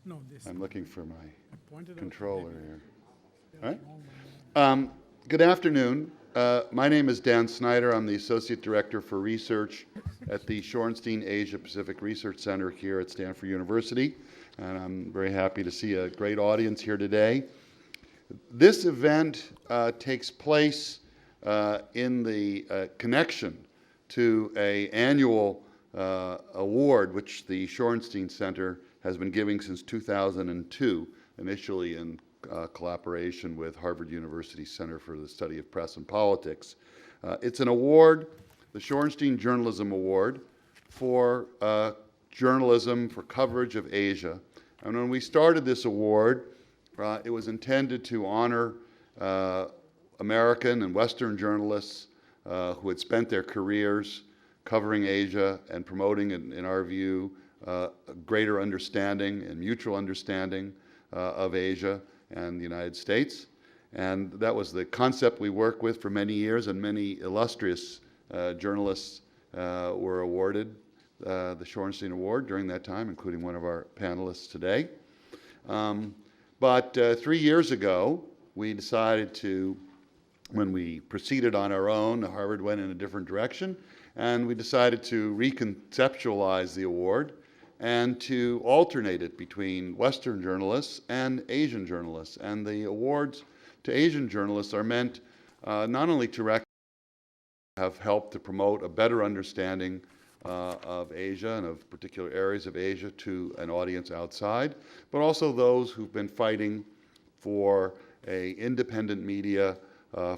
No, this. I'm looking for my I pointed out controller that here. there's All right. wrong one. Good afternoon. My name is Dan Snyder. I'm the Associate Director for Research at the Shorenstein Asia Pacific Research Center here at Stanford University. And I'm very happy to see a great audience here today. This event takes place in the connection to an annual award which the Shorenstein Center has been giving since 2002, initially in collaboration with Harvard University Center for the Study of Press and Politics. It's an award, the Shorenstein Journalism Award, for journalism for coverage of Asia. And when we started this award, it was intended to honor American and Western journalists who had spent their careers covering Asia and promoting, in our view, a greater understanding and mutual understanding of Asia and the United States. And that was the concept we worked with for many years, and many illustrious journalists were awarded the Shorenstein Award during that time, including one of our panelists today. But 3 years ago, we decided to, when we proceeded on our own, Harvard went in a different direction, and we decided to reconceptualize the award and to alternate it between Western journalists and Asian journalists. And the awards to Asian journalists are meant not only to have helped to promote a better understanding of Asia and of particular areas of Asia to an audience outside, but also those who've been fighting for an independent media,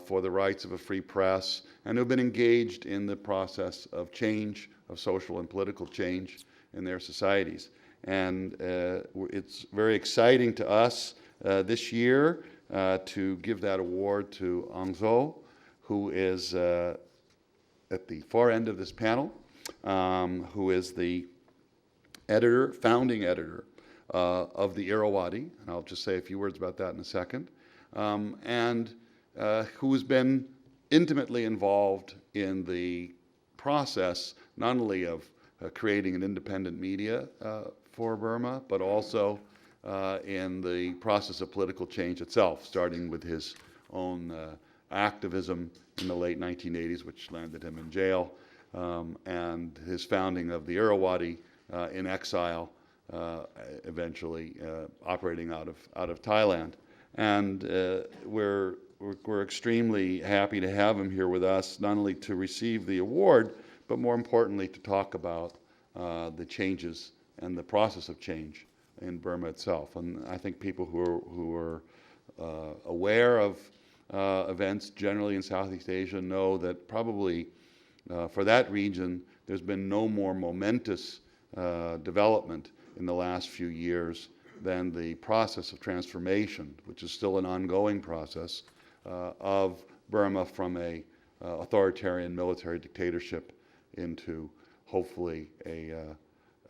for the rights of a free press, and who've been engaged in the process of change, of social and political change in their societies. And it's very exciting to us this year to give that award to Aung Zaw, who is at the far end of this panel, who is the editor, founding editor of the Irrawaddy, and I'll just say a few words about that in a second, and who has been intimately involved in the process, not only of creating an independent media for Burma, but also in the process of political change itself, starting with his own activism in the late 1980s, which landed him in jail, and his founding of the Irrawaddy in exile, eventually operating out of Thailand. And we're extremely happy to have him here with us, not only to receive the award, but more importantly to talk about the changes and the process of change in Burma itself. And I think people who are aware of events generally in Southeast Asia know that probably for that region there's been no more momentous development in the last few years than the process of transformation, which is still an ongoing process, of Burma from a authoritarian military dictatorship into hopefully a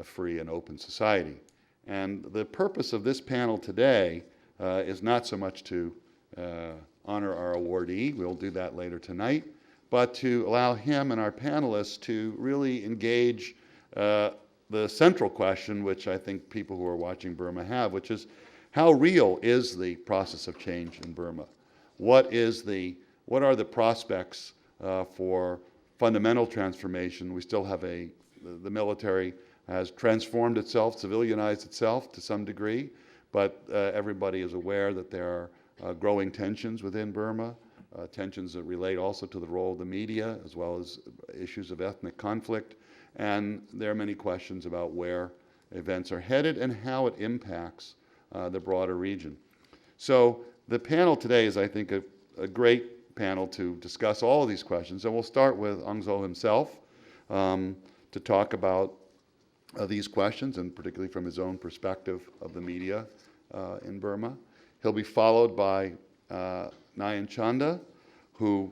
free and open society. And the purpose of this panel today is not so much to honor our awardee, we'll do that later tonight, but to allow him and our panelists to really engage the central question, which I think people who are watching Burma have, which is how real is the process of change in Burma? What are the prospects for fundamental transformation? We still have the military has transformed itself, civilianized itself to some degree, but everybody is aware that there are growing tensions within Burma, tensions that relate also to the role of the media, as well as issues of ethnic conflict. And there are many questions about where events are headed and how it impacts the broader region. So the panel today is, I think, a great panel to discuss all of these questions. And we'll start with Aung Zaw himself to talk about these questions, and particularly from his own perspective of the media in Burma. He'll be followed by Nayan Chanda, who,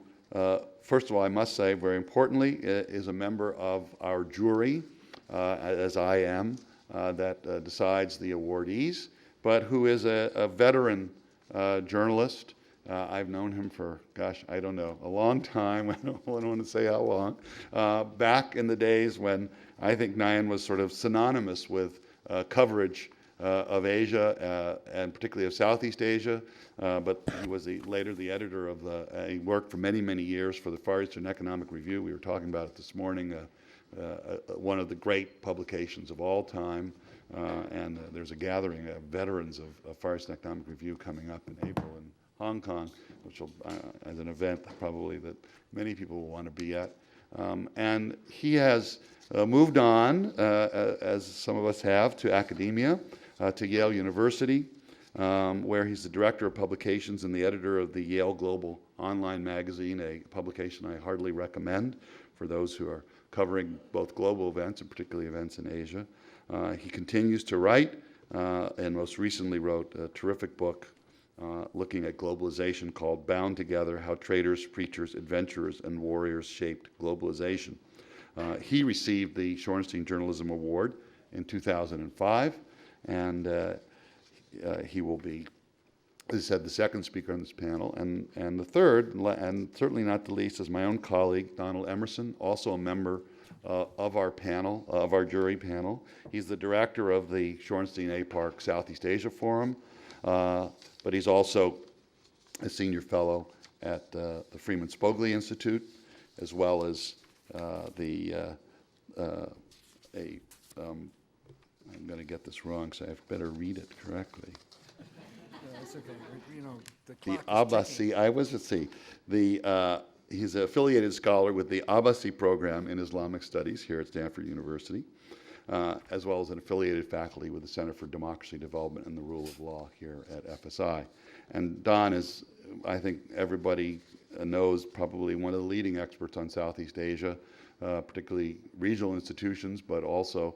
first of all, I must say, very importantly, is a member of our jury, as I am, that decides the awardees, but who is a veteran journalist. I've known him for, gosh, I don't know, a long time. I don't want to say how long. Back in the days when I think Nayan was sort of synonymous with coverage of Asia, and particularly of Southeast Asia. But he was later the editor of he worked for many, many years for the Far Eastern Economic Review. We were talking about it this morning, one of the great publications of all time. And there's a gathering of veterans of Far Eastern Economic Review coming up in April in Hong Kong, which will, as an event probably that many people will want to be at. And he has moved on, as some of us have, to academia, to Yale University, where he's the director of publications and the editor of the Yale Global Online magazine, a publication I heartily recommend for those who are covering both global events and particularly events in Asia. He continues to write, and most recently wrote a terrific book looking at globalization called Bound Together: How Traders, Preachers, Adventurers, and Warriors Shaped Globalization. He received the Shorenstein Journalism Award in 2005, and he will be, as I said, the second speaker on this panel. And the third, and certainly not the least, is my own colleague, Donald Emerson, also a member of our panel, of our jury panel. He's the director of the Shorenstein APARC Southeast Asia Forum, but he's also a senior fellow at the Freeman Spogli Institute, as well as I'm going to get this wrong, so I better read it correctly. That's okay. You know, the The clock is ticking. Abbasi, he's an affiliated scholar with the Abbasi program in Islamic Studies here at Stanford University, as well as an affiliated faculty with the Center for Democracy Development and the Rule of Law here at FSI. And Don is, I think everybody knows, probably one of the leading experts on Southeast Asia, particularly regional institutions, but also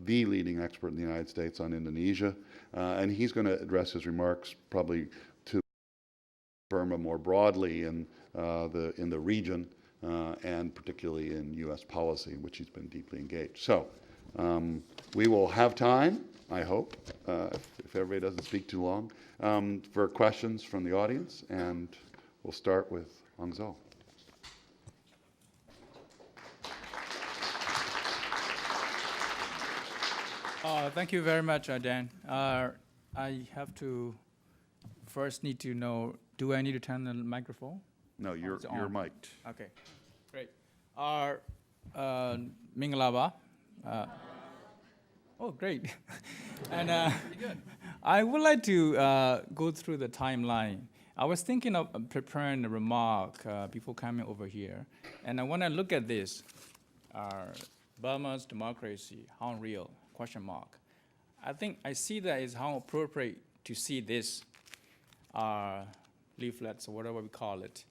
the leading expert in the United States on Indonesia. And he's going to address his remarks probably to Burma more broadly in the region, and particularly in U.S. policy, in which he's been deeply engaged. So we will have time, I hope, if everybody doesn't speak too long, for questions from the audience, and we'll start with Aung Zaw. Thank you very much, Dan. I have to first need to know, do I need to turn the microphone? No, you're mic'd. Okay, great. Mingalaba. Oh, great. And I would like to go through the timeline. I was thinking of preparing a remark before coming over here. And I want to look at this. Burma's democracy, how real? Question mark. I think I see that is how appropriate to see this leaflets or whatever we call it.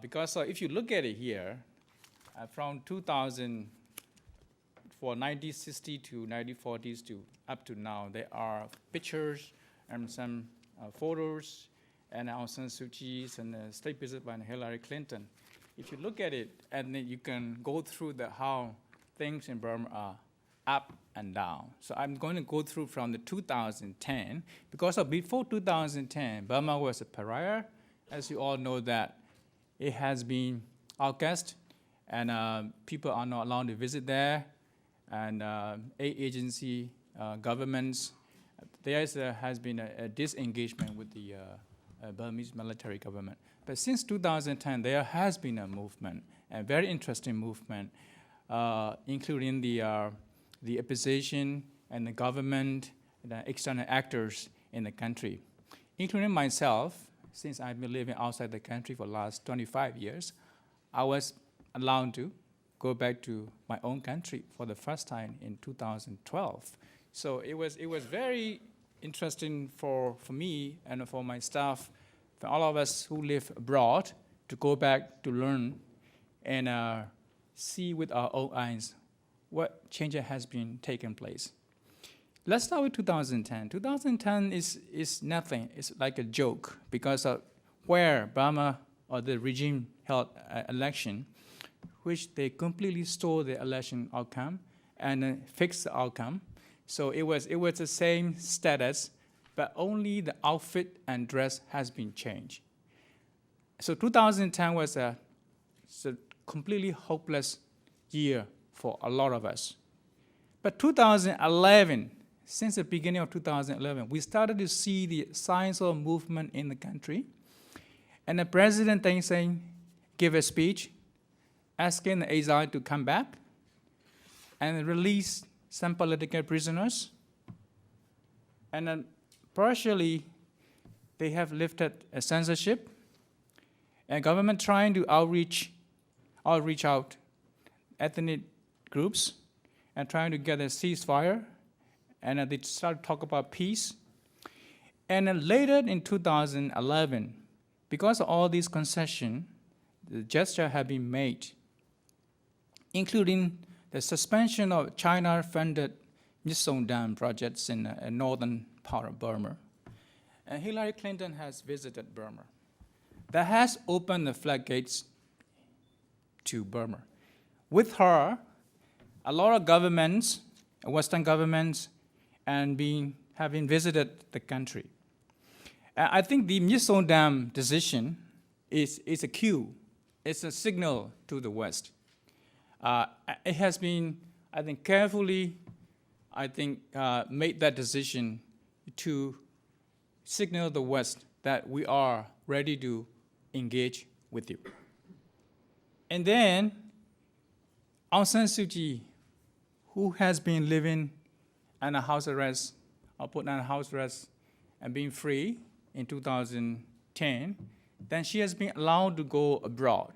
Because if you look at it here, from 2000, for 1960 to 1940s to up to now, there are pictures and some photos and Aung San Suu Kyi's and the state visit by Hillary Clinton. If you look at it, and then you can go through how things in Burma are up and down. So I'm going to go through from the 2010, because before 2010, Burma was a pariah. As you all know that it has been outcast, and people are not allowed to visit there, and aid agency, governments, there has been a disengagement with the Burmese military government. But since 2010, there has been a movement, a very interesting movement, including the opposition and the government, the external actors in the country, including myself. Since I've been living outside the country for the last 25 years, I was allowed to go back to my own country for the first time in 2012. So it was very interesting for me and for my staff, for all of us who live abroad, to go back to learn and see with our own eyes what change has been taking place. Let's start with 2010. 2010 is nothing. It's like a joke, because of where Burma or the regime held an election, which they completely stole the election outcome and fixed the outcome. So it was the same status, but only the outfit and dress has been changed. So 2010 was a completely hopeless year for a lot of us. But 2011, since the beginning of 2011, we started to see the signs of movement in the country. And the president Thein Sein gave a speech asking the exile to come back and release some political prisoners. And then partially, they have lifted a censorship, and government trying to outreach out ethnic groups and trying to get a ceasefire, and they start to talk about peace. And then later in 2011, because of all these concessions, the gesture have been made, including the suspension of China-funded Myitsone Dam projects in the northern part of Burma. And Hillary Clinton has visited Burma. That has opened the floodgates to Burma. With her, a lot of governments, Western governments, having visited the country. I think the Myitsone Dam decision is a cue. It's a signal to the West. It has been, I think, carefully, made that decision to signal the West that we are ready to engage with you. And then Aung San Suu Kyi, who has been living under house arrest, or put under house arrest and being free in 2010, then she has been allowed to go abroad.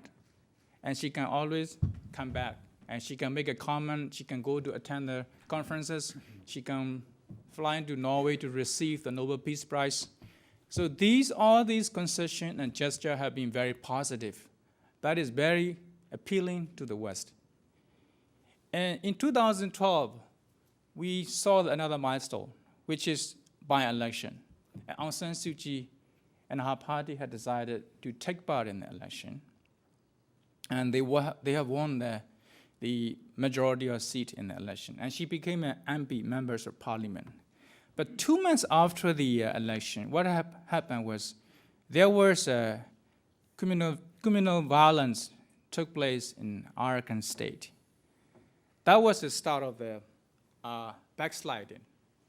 And she can always come back. And she can make a comment, she can go to attend the conferences, she can fly into Norway to receive the Nobel Peace Prize. So all these concessions and gestures have been very positive. That is very appealing to the West. And in 2012, we saw another milestone, which is by-election. And Aung San Suu Kyi and her party had decided to take part in the election. And they have won the majority of seats in the election. And she became an MP, members of parliament. But 2 months after the election, what happened was there was criminal violence took place in Arakan state. That was the start of the backsliding,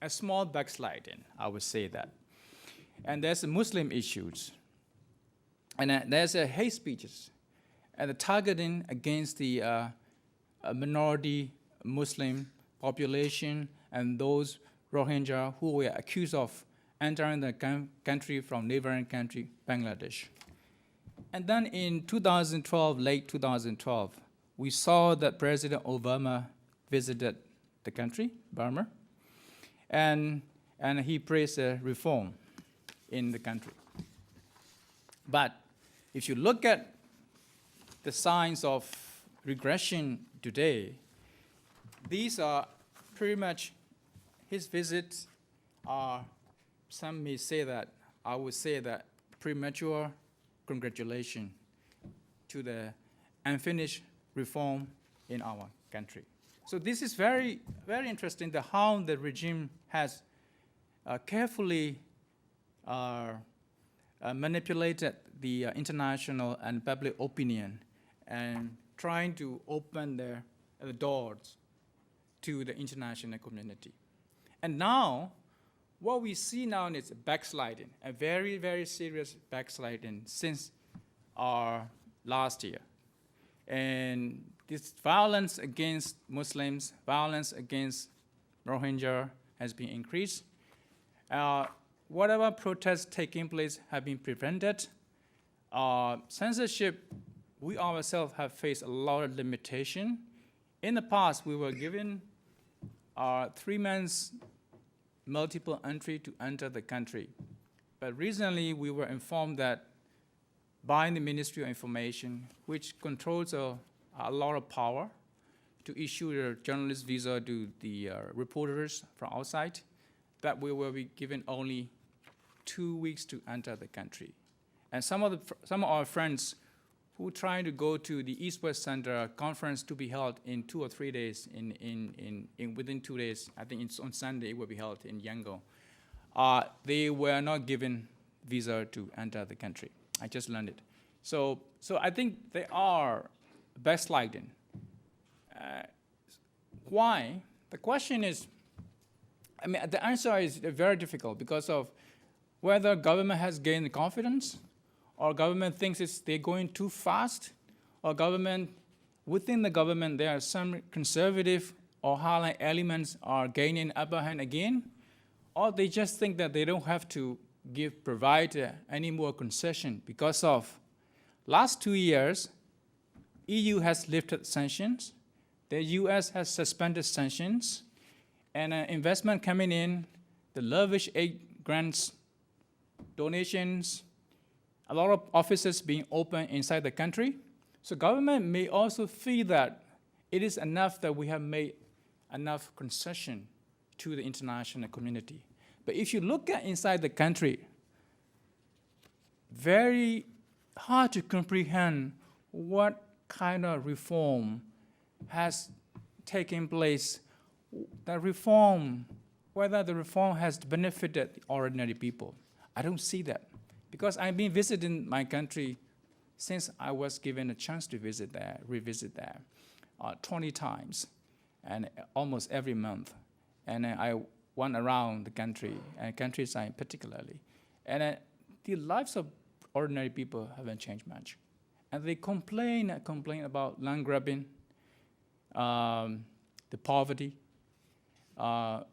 a small backsliding, I would say that. And there's Muslim issues. And there's hate speeches and the targeting against the minority Muslim population and those Rohingya who were accused of entering the country from neighboring country, Bangladesh. And then in 2012, late 2012, we saw that President Obama visited the country, Burma, and he praised reform in the country. But if you look at the signs of regression today, these are pretty much his visits are, some may say that, I would say that premature congratulation to the unfinished reform in our country. So this is very, very interesting, how the regime has carefully manipulated the international and public opinion and trying to open the doors to the international community. And now, what we see now is a backsliding, a very, very serious backsliding since our last year. And this violence against Muslims, violence against Rohingya has been increased. Whatever protests taking place have been prevented. Censorship, we ourselves have faced a lot of limitation. In the past, we were given 3 months multiple entry to enter the country. But recently, we were informed that by the Ministry of Information, which controls a lot of power to issue a journalist visa to the reporters from outside, that we will be given only 2 weeks to enter the country. And some of our friends who trying to go to the East-West Center conference to be held in 2 or 3 days, within 2 days, I think it's on Sunday, it will be held in Yangon. They were not given visa to enter the country. I just learned it. So I think they are backsliding. Why? The question is, I mean, the answer is very difficult because of whether government has gained confidence, or government thinks they're going too fast, or within the government there are some conservative or hardline elements are gaining upper hand again, or they just think that they don't have to provide any more concession because of last 2 years, EU has lifted sanctions, the US has suspended sanctions, and investment coming in, the lavish aid grants, donations, a lot of offices being opened inside the country. So government may also feel that it is enough that we have made enough concession to the international community. But if you look at inside the country, very hard to comprehend what kind of reform has taken place, whether the reform has benefited the ordinary people. I don't see that. Because I've been visiting my country since I was given a chance to revisit there 20 times, and almost every month. And I went around the country, and countryside particularly. And the lives of ordinary people haven't changed much. And they complain about land grabbing, the poverty, the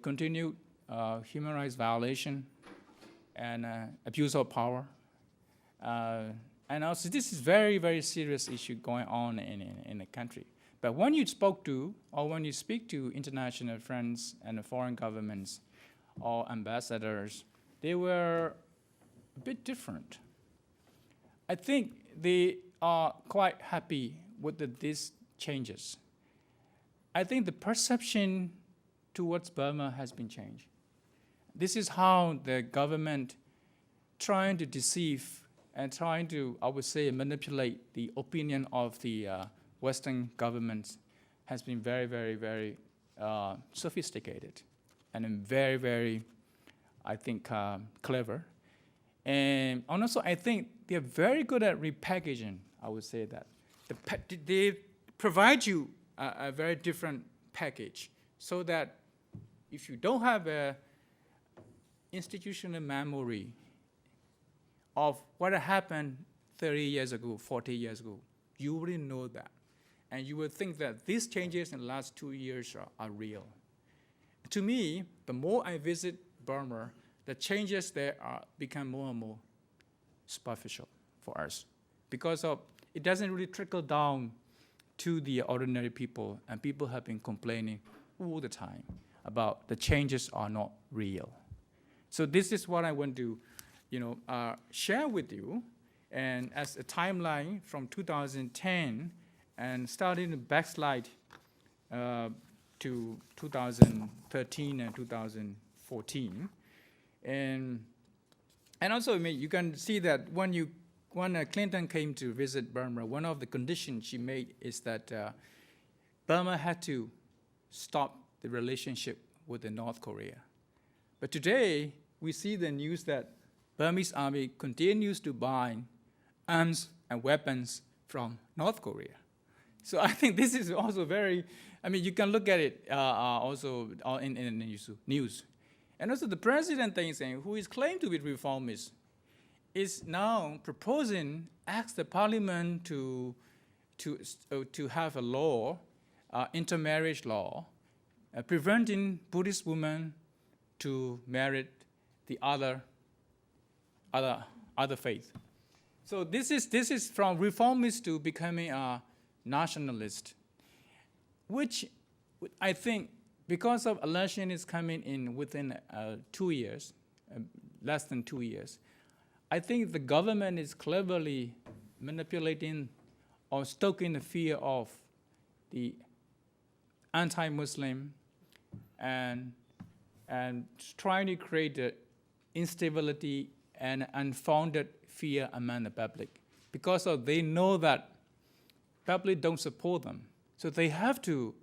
continued human rights violation, and abuse of power. And also, this is very, very serious issue going on in the country. But when you speak to international friends and foreign governments or ambassadors, they were a bit different. I think they are quite happy with these changes. I think the perception towards Burma has been changed. This is how the government trying to deceive and trying to, I would say, manipulate the opinion of the Western governments has been very, very, very sophisticated and very, very, I think, clever. And also, I think they're very good at repackaging, I would say that. They provide you a very different package so that if you don't have a institutional memory of what happened 30 years ago, 40 years ago, you wouldn't know that. And you would think that these changes in the last 2 years are real. To me, the more I visit Burma, the changes there become more and more superficial for us because it doesn't really trickle down to the ordinary people, and people have been complaining all the time about the changes are not real. So this is what I want to share with you, and as a timeline from 2010 and starting to backslide to 2013 and 2014. And also, I mean, you can see that when Clinton came to visit Burma, one of the conditions she made is that Burma had to stop the relationship with the North Korea. But today, we see the news that Burmese army continues to buy arms and weapons from North Korea. So I think this is also you can look at it also in the news. And also the president saying, who is claimed to be reformist, is now proposing, ask the parliament to have a law, intermarriage law, preventing Buddhist women to marry the other faith. So this is from reformist to becoming a nationalist, which I think because of election is coming in within 2 years, less than 2 years, I think the government is cleverly manipulating or stoking the fear of the anti-Muslim and trying to create the instability and unfounded fear among the public because they know that public don't support them. So they have to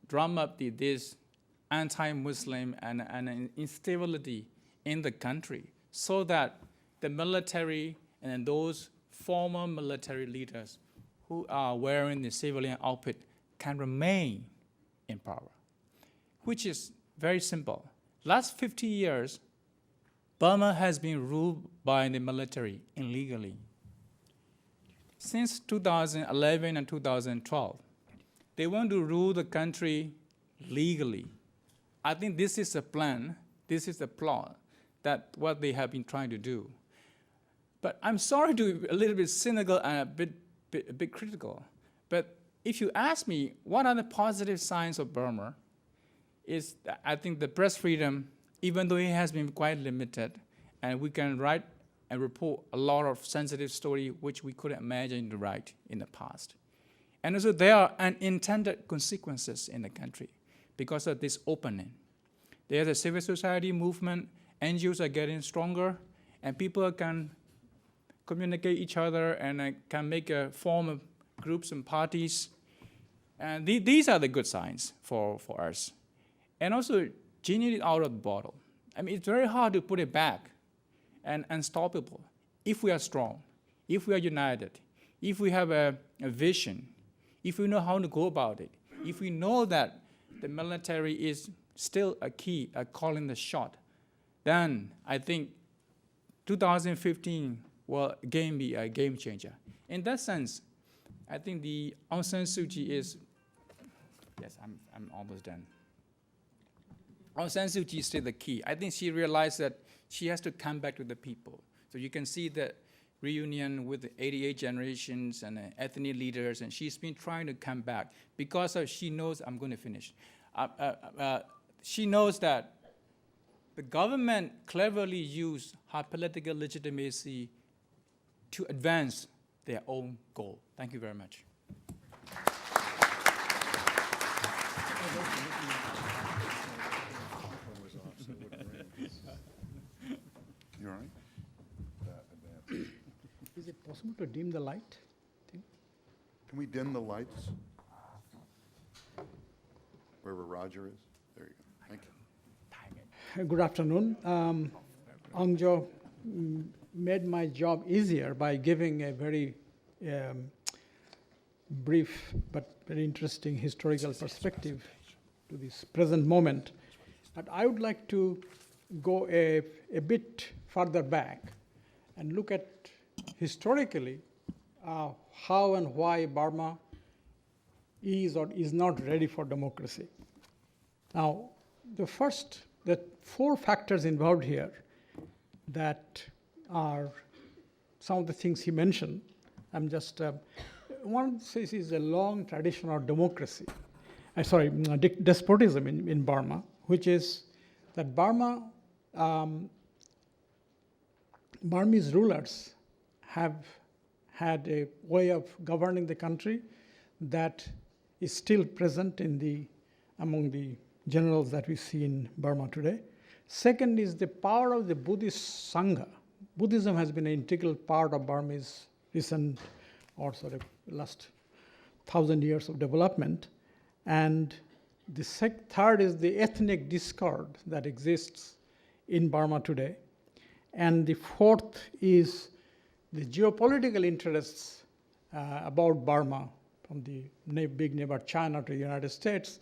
drum up this anti-Muslim and instability in the country so that the military and those former military leaders who are wearing the civilian outfit can remain in power. which is very simple. Last 50 years, Burma has been ruled by the military illegally. Since 2011 and 2012, they want to rule the country legally. I think this is a plan, this is a plot, that what they have been trying to do. But I'm sorry to be a little bit cynical and a bit critical, but if you ask me what are the positive signs of Burma, is that I think the press freedom, even though it has been quite limited, and we can write and report a lot of sensitive story which we couldn't imagine to write in the past. And also there are unintended consequences in the country because of this opening. There's a civil society movement, NGOs are getting stronger, and people can communicate each other and can make a form of groups and parties. And these are the good signs for us. And also, genie is out of the bottle. I mean, it's very hard to put it back and unstoppable if we are strong, if we are united, if we have a vision, if we know how to go about it, if we know that the military is still a key, calling the shot, then I think 2015 will again be a game changer. In that sense, I think the Aung San Suu Kyi is, yes, I'm almost done. Aung San Suu Kyi is still the key. I think she realized that she has to come back to the people. So you can see the reunion with the 88 generations and ethnic leaders, and she's been trying to come back because she knows, I'm going to finish. She knows that the government cleverly used her political legitimacy to advance their own goal. Thank you very much. You all right? Is it possible to dim the light? Can we dim the lights? Wherever Roger is? There you go. Thank you. Good afternoon. Aung Zaw made my job easier by giving a very brief but very interesting historical perspective to this present moment. But I would like to go a bit further back and look at historically how and why Burma is or is not ready for democracy. Now, the four factors involved here that are some of the things he mentioned. I'm just, one says is a long tradition of democracy, despotism in Burma, which is that Burmese rulers have had a way of governing the country that is still present among the generals that we see in Burma today. Second is the power of the Buddhist Sangha. Buddhism has been an integral part of Burmese recent or sort of last 1,000 years of development. And the third is the ethnic discord that exists in Burma today. And the fourth is the geopolitical interests about Burma, from the big neighbor China to the United States.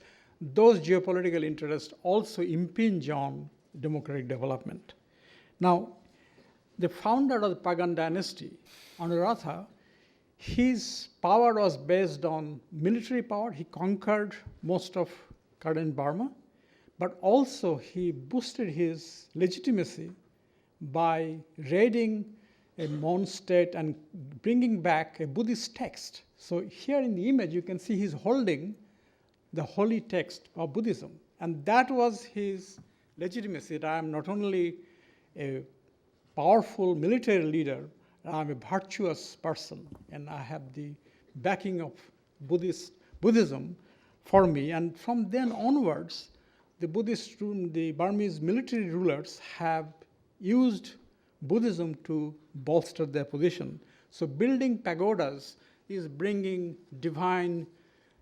Those geopolitical interests also impinge on democratic development. Now, the founder of the Pagan dynasty, Anuradha, his power was based on military power. He conquered most of current Burma, but also he boosted his legitimacy by raiding a Mon state and bringing back a Buddhist text. So here in the image, you can see he's holding the holy text of Buddhism. And that was his legitimacy, that I am not only a powerful military leader, I'm a virtuous person, and I have the backing of Buddhism for me. And from then onwards, the Burmese military rulers have used Buddhism to bolster their position. So building pagodas is bringing divine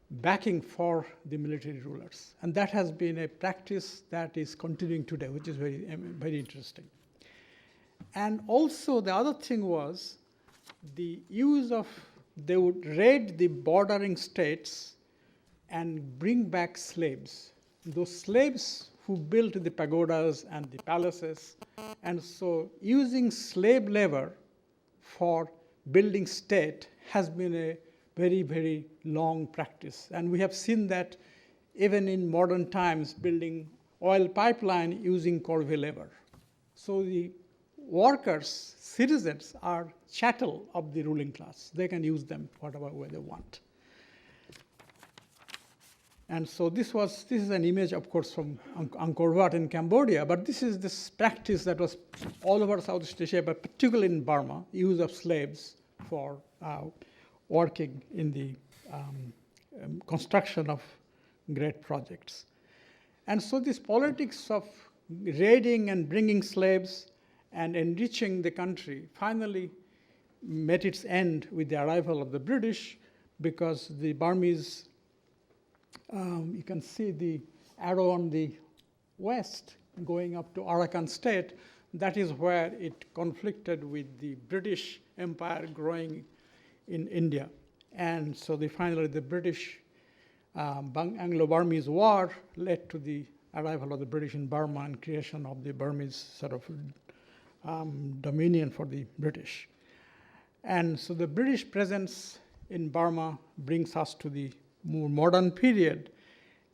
backing for the military rulers. And that has been a practice that is continuing today, which is very, very interesting. And also the other thing was the use of, they would raid the bordering states and bring back slaves. those slaves who built the pagodas and the palaces. And so using slave labor for building state has been a very, very long practice. And we have seen that even in modern times, building oil pipeline using corvée labor. So the workers, citizens, are chattel of the ruling class. They can use them whatever way they want. And so this is an image, of course, from Angkor Wat in Cambodia, but this is this practice that was all over Southeast Asia, but particularly in Burma, use of slaves for working in the construction of great projects. And so this politics of raiding and bringing slaves and enriching the country finally met its end with the arrival of the British, because the Burmese, you can see the arrow on the west going up to Arakan state. That is where it conflicted with the British Empire growing in India. And so finally the British Anglo-Burmese War led to the arrival of the British in Burma and creation of the Burmese sort of dominion for the British. And so the British presence in Burma brings us to the more modern period.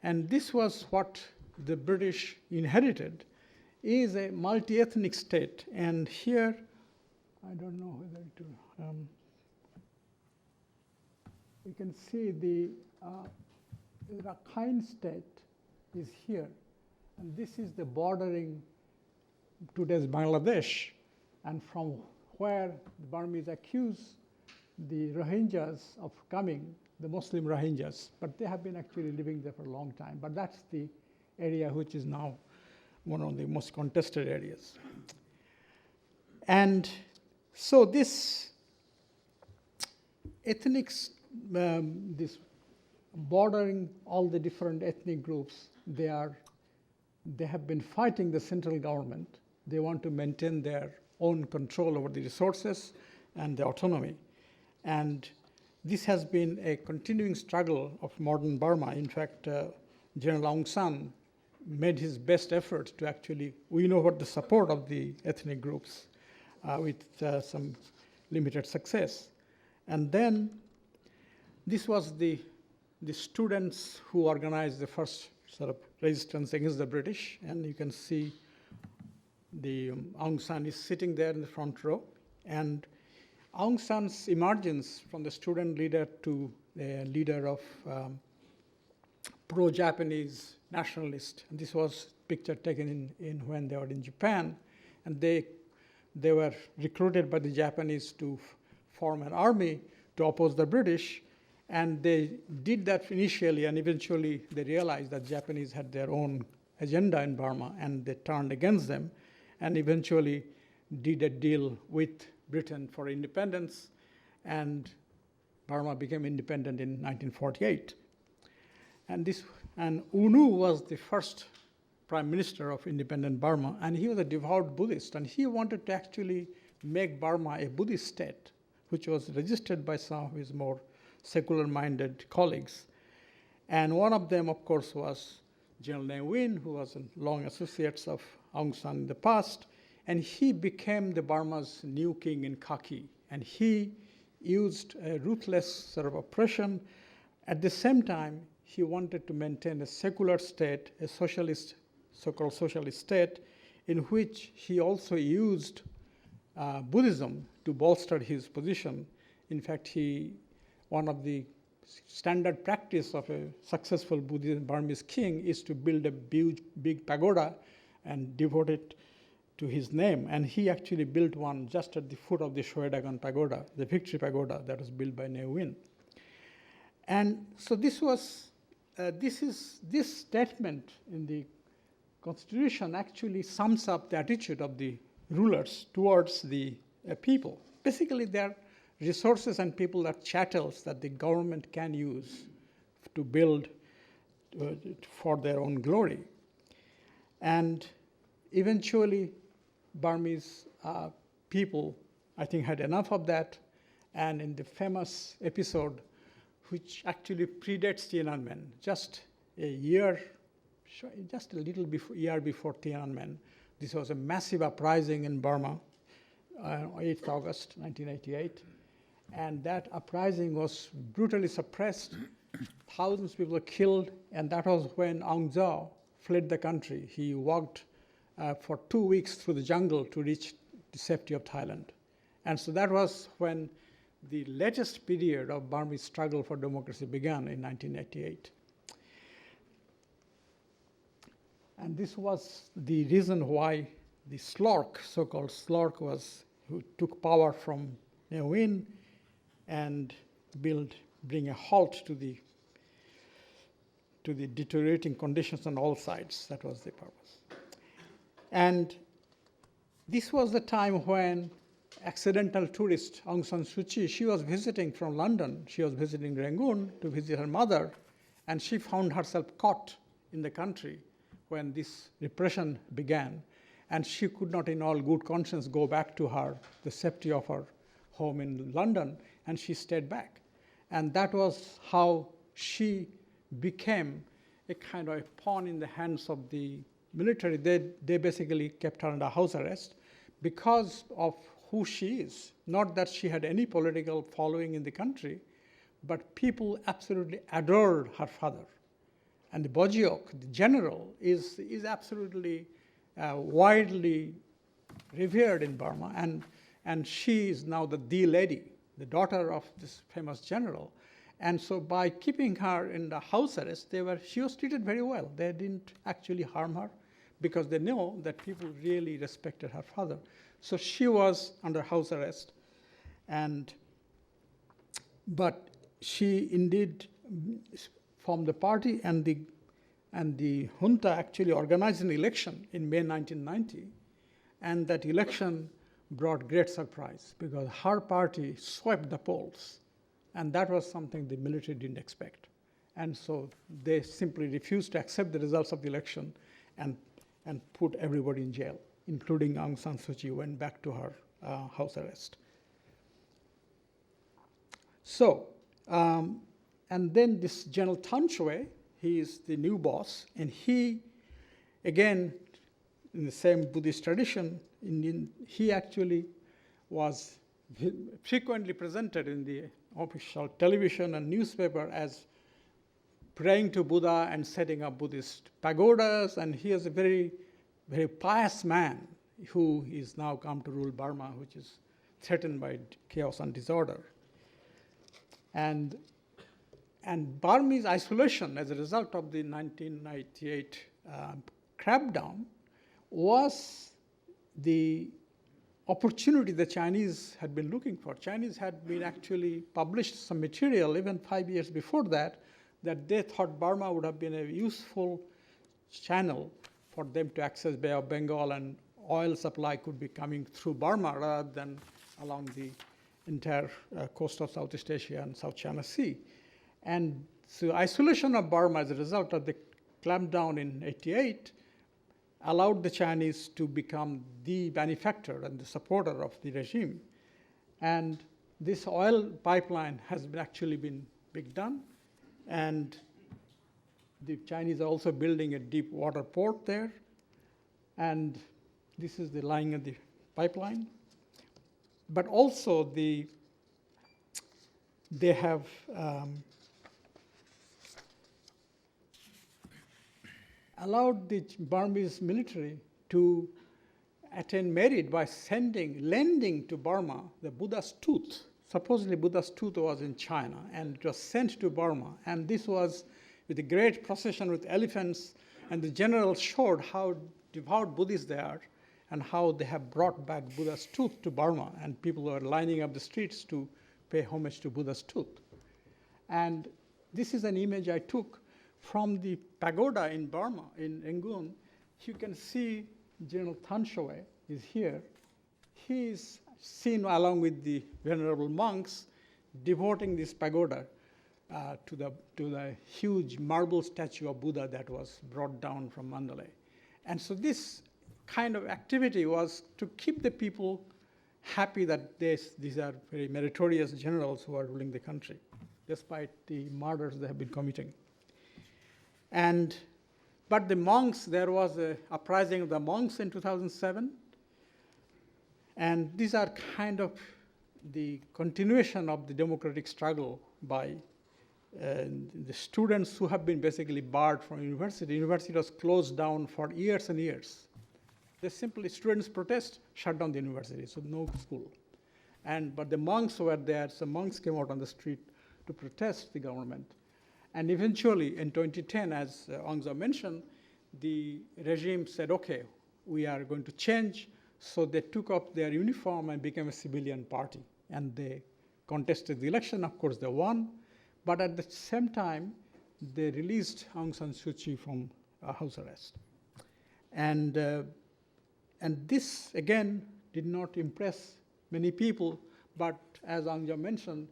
And this was what the British inherited, is a multi-ethnic state. And here, I don't know whether to, you can see the Rakhine state is here. And this is the bordering today's Bangladesh, and from where the Burmese accuse the Rohingyas of coming, the Muslim Rohingyas, but they have been actually living there for a long time. But that's the area which is now one of the most contested areas. And so this ethnic, this bordering all the different ethnic groups, they have been fighting the central government. They want to maintain their own control over the resources and the autonomy. And this has been a continuing struggle of modern Burma. In fact, General Aung San made his best efforts to actually win over the support of the ethnic groups with some limited success. And then this was the students who organized the first sort of resistance against the British. And you can see the Aung San is sitting there in the front row. And Aung San's emergence from the student leader to a leader of pro-Japanese nationalist. And this was picture taken in when they were in Japan. And they were recruited by the Japanese to form an army to oppose the British. And they did that initially, and eventually they realized that Japanese had their own agenda in Burma, and they turned against them, and eventually did a deal with Britain for independence, and Burma became independent in 1948. And U Nu was the first prime minister of independent Burma, and he was a devout Buddhist, and he wanted to actually make Burma a Buddhist state, which was resisted by some of his more secular-minded colleagues. And one of them, of course, was General Ne Win, who was a long associate of Aung San in the past, and he became the Burma's new king in khaki. And he used a ruthless sort of oppression. At the same time, he wanted to maintain a secular state, a socialist, so-called socialist state, in which he also used Buddhism to bolster his position. In fact, one of the standard practice of a successful Buddhist Burmese king is to build a big pagoda and devote it to his name. And he actually built one just at the foot of the Shorenstein Pagoda, the Victory Pagoda that was built by Ne Win. And so this statement in the Constitution actually sums up the attitude of the rulers towards the people. Basically, they're resources and people are chattels that the government can use to build for their own glory. And eventually, Burmese people, I think, had enough of that. And in the famous episode, which actually predates Tiananmen, just a year just a little year before Tiananmen. This was a massive uprising in Burma, 8th August 1988. And that uprising was brutally suppressed. Thousands of people were killed, and that was when Aung Zaw fled the country. He walked for 2 weeks through the jungle to reach the safety of Thailand. And so that was when the latest period of Burmese struggle for democracy began in 1988. And this was the reason why the SLORC, so-called SLORC, who took power from Ne Win and bring a halt to the deteriorating conditions on all sides. That was the purpose. And this was the time when accidental tourist Aung San Suu Kyi, she was visiting from London. She was visiting Rangoon to visit her mother, and she found herself caught in the country when this repression began. And she could not in all good conscience go back to the safety of her home in London, and she stayed back. And that was how she became a kind of a pawn in the hands of the military. They basically kept her under house arrest because of who she is. Not that she had any political following in the country, but people absolutely adored her father. And the Bojiok, the general, is absolutely widely revered in Burma, and she is now the lady, the daughter of this famous general. And so by keeping her in the house arrest, she was treated very well. They didn't actually harm her because they know that people really respected her father. So she was under house arrest, but she indeed formed the party, and the junta actually organized an election in May 1990, and that election brought great surprise because her party swept the polls, and that was something the military didn't expect. And so they simply refused to accept the results of the election and put everybody in jail, including Aung San Suu Kyi, went back to her house arrest. So, and then this General Tan Shwe, he is the new boss, and he, again, in the same Buddhist tradition, he actually was frequently presented in the official television and newspaper as praying to Buddha and setting up Buddhist pagodas, and he is a very, very pious man who is now come to rule Burma, which is threatened by chaos and disorder. And Burmese isolation as a result of the 1998 crackdown was the opportunity the Chinese had been looking for. Chinese had been actually published some material even 5 years before that they thought Burma would have been a useful channel for them to access Bay of Bengal, and oil supply could be coming through Burma rather than along the entire coast of Southeast Asia and South China Sea. And so isolation of Burma as a result of the clampdown in '88 allowed the Chinese to become the benefactor and the supporter of the regime. And this oil pipeline has actually been done, and the Chinese are also building a deep water port there, and this is the line of the pipeline. But also they have allowed the Burmese military to attain merit by lending to Burma the Buddha's tooth. Supposedly Buddha's tooth was in China, and it was sent to Burma. And this was with a great procession with elephants, and the general showed how devout Buddhists they are and how they have brought back Buddha's tooth to Burma, and people were lining up the streets to pay homage to Buddha's tooth. And this is an image I took from the pagoda in Burma, in Rangoon. You can see General Tan Shwe is here. He is seen along with the venerable monks devoting this pagoda to the huge marble statue of Buddha that was brought down from Mandalay. And so this kind of activity was to keep the people happy that these are very meritorious generals who are ruling the country, despite the murders they have been committing. But the monks, there was a uprising of the monks in 2007. And these are kind of the continuation of the democratic struggle by the students who have been basically barred from university. University was closed down for years and years. They simply, students protest, shut down the university, so no school. But the monks were there, so monks came out on the street to protest the government. And eventually, in 2010, as Aung Zaw mentioned, the regime said, okay, we are going to change. So they took up their uniform and became a civilian party. And they contested the election. Of course, they won. But at the same time, they released Aung San Suu Kyi from house arrest. And this, again, did not impress many people. But as Aung Zaw mentioned,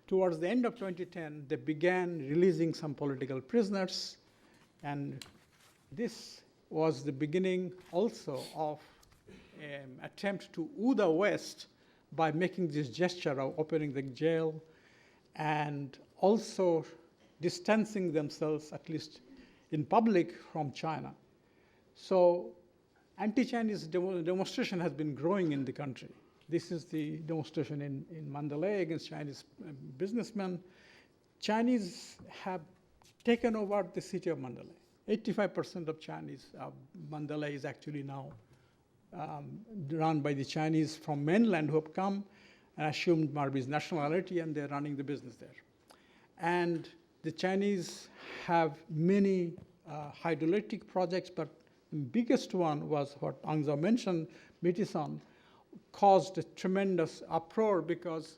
towards the end of 2010, they began releasing some political prisoners. And this was the beginning also of an attempt to woo the West by making this gesture of opening the jail and also distancing themselves, at least in public, from China. So anti-Chinese demonstration has been growing in the country. This is the demonstration in Mandalay against Chinese businessmen. Chinese have taken over the city of Mandalay. 85% of Chinese, Mandalay is actually now run by the Chinese from mainland who have come and assumed Burmese nationality, and they're running the business there. And the Chinese have many hydroelectric projects, but the biggest one was what Aung Zaw mentioned, Mitisan, caused a tremendous uproar because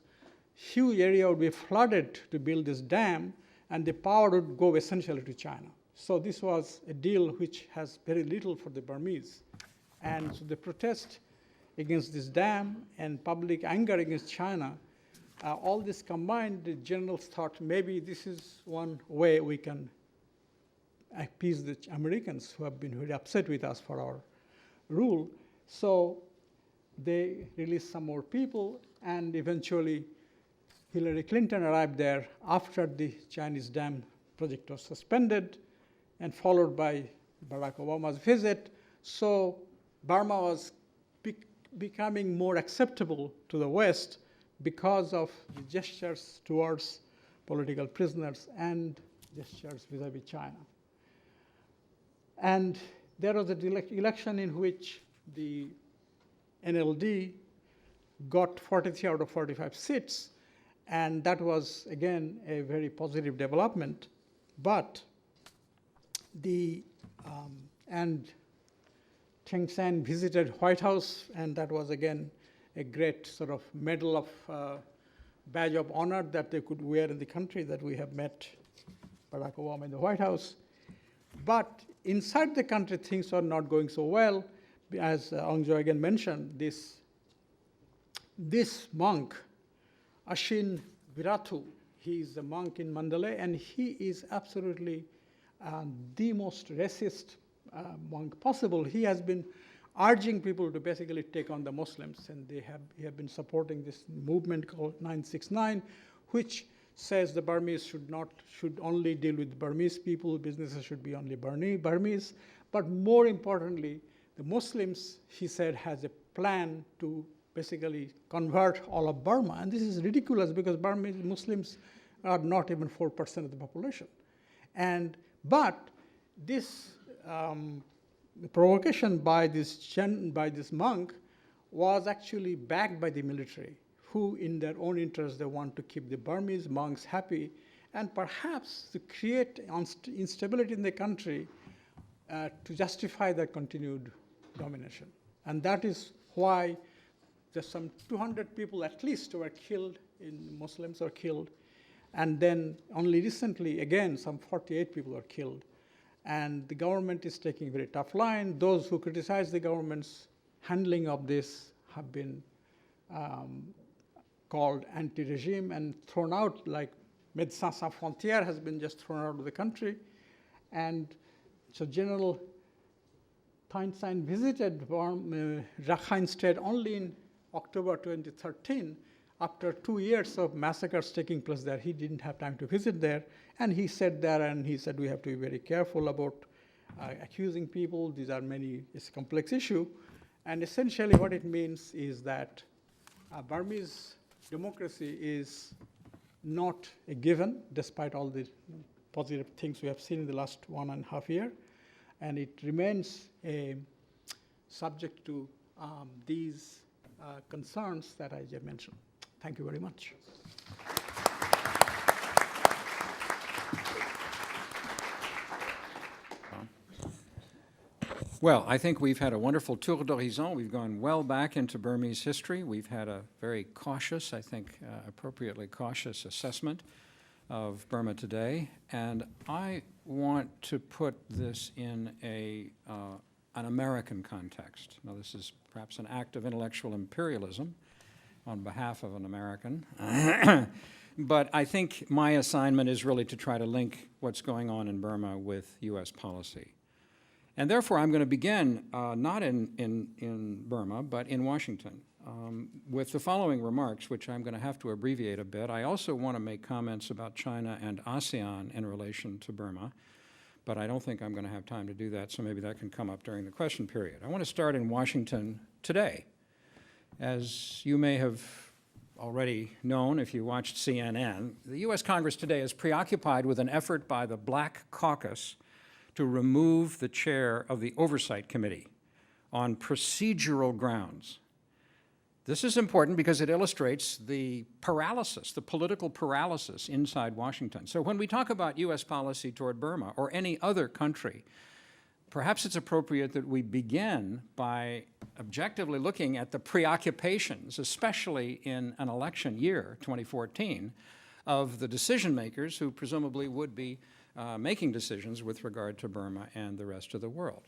huge area would be flooded to build this dam, and the power would go essentially to China. So this was a deal which has very little for the Burmese. And so the protest against this dam and public anger against China, all this combined, the generals thought maybe this is one way we can appease the Americans who have been very upset with us for our rule. So they released some more people, and eventually Hillary Clinton arrived there after the Chinese dam project was suspended and followed by Barack Obama's visit. So Burma was becoming more acceptable to the West because of the gestures towards political prisoners and gestures vis-a-vis China. And there was an election in which the NLD got 43 out of 45 seats, and that was, again, a very positive development. But and Thein Sein visited White House, and that was, again, a great sort of medal of badge of honor that they could wear in the country, that we have met Barack Obama in the White House. But inside the country, things are not going so well. As Aung Zaw again mentioned, this monk, Ashin Viratu, he is a monk in Mandalay, and he is absolutely the most racist monk possible. He has been urging people to basically take on the Muslims, and he have been supporting this movement called 969, which says the Burmese should only deal with Burmese people, businesses should be only Burmese. But more importantly, the Muslims, he said, has a plan to basically convert all of Burma. And this is ridiculous because Burmese Muslims are not even 4% of the population. But this provocation by this monk was actually backed by the military, who in their own interest, they want to keep the Burmese monks happy and perhaps to create instability in the country to justify their continued domination. And that is why there's some 200 people at least were killed, Muslims are killed. And then only recently, again, some 48 people are killed. And the government is taking a very tough line. Those who criticize the government's handling of this have been called anti-regime and thrown out, like Médecins Sans Frontières has been just thrown out of the country. And so General Thein Sein visited Rakhine State only in October 2013. After 2 years of massacres taking place there, he didn't have time to visit there. And he sat there and he said, we have to be very careful about accusing people. These are it's a complex issue. And essentially what it means is that Burmese democracy is not a given, despite all the positive things we have seen in the last 1.5 years. And it remains a subject to these concerns that I just mentioned. Thank you very much. Well, I think we've had a wonderful tour d'horizon. We've gone well back into Burmese history. We've had a very cautious, I think appropriately cautious assessment of Burma today. And I want to put this in an American context. Now, this is perhaps an act of intellectual imperialism on behalf of an American. But I think my assignment is really to try to link what's going on in Burma with U.S. policy. And therefore, I'm going to begin not in Burma, but in Washington, with the following remarks, which I'm going to have to abbreviate a bit. I also want to make comments about China and ASEAN in relation to Burma, but I don't think I'm going to have time to do that, so maybe that can come up during the question period. I want to start in Washington today. As you may have already known if you watched CNN, the U.S. Congress today is preoccupied with an effort by the Black Caucus to remove the chair of the Oversight Committee on procedural grounds. This is important because it illustrates the paralysis, the political paralysis inside Washington. So when we talk about U.S. policy toward Burma or any other country, perhaps it's appropriate that we begin by objectively looking at the preoccupations, especially in an election year, 2014, of the decision makers who presumably would be making decisions with regard to Burma and the rest of the world.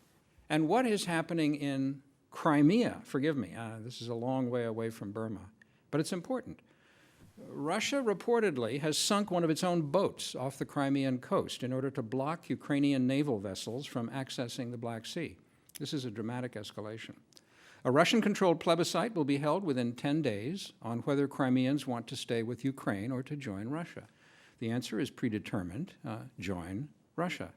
And what is happening in Crimea? Forgive me, this is a long way away from Burma, but it's important. Russia reportedly has sunk one of its own boats off the Crimean coast in order to block Ukrainian naval vessels from accessing the Black Sea. This is a dramatic escalation. A Russian-controlled plebiscite will be held within 10 days on whether Crimeans want to stay with Ukraine or to join Russia. The answer is predetermined, join Russia.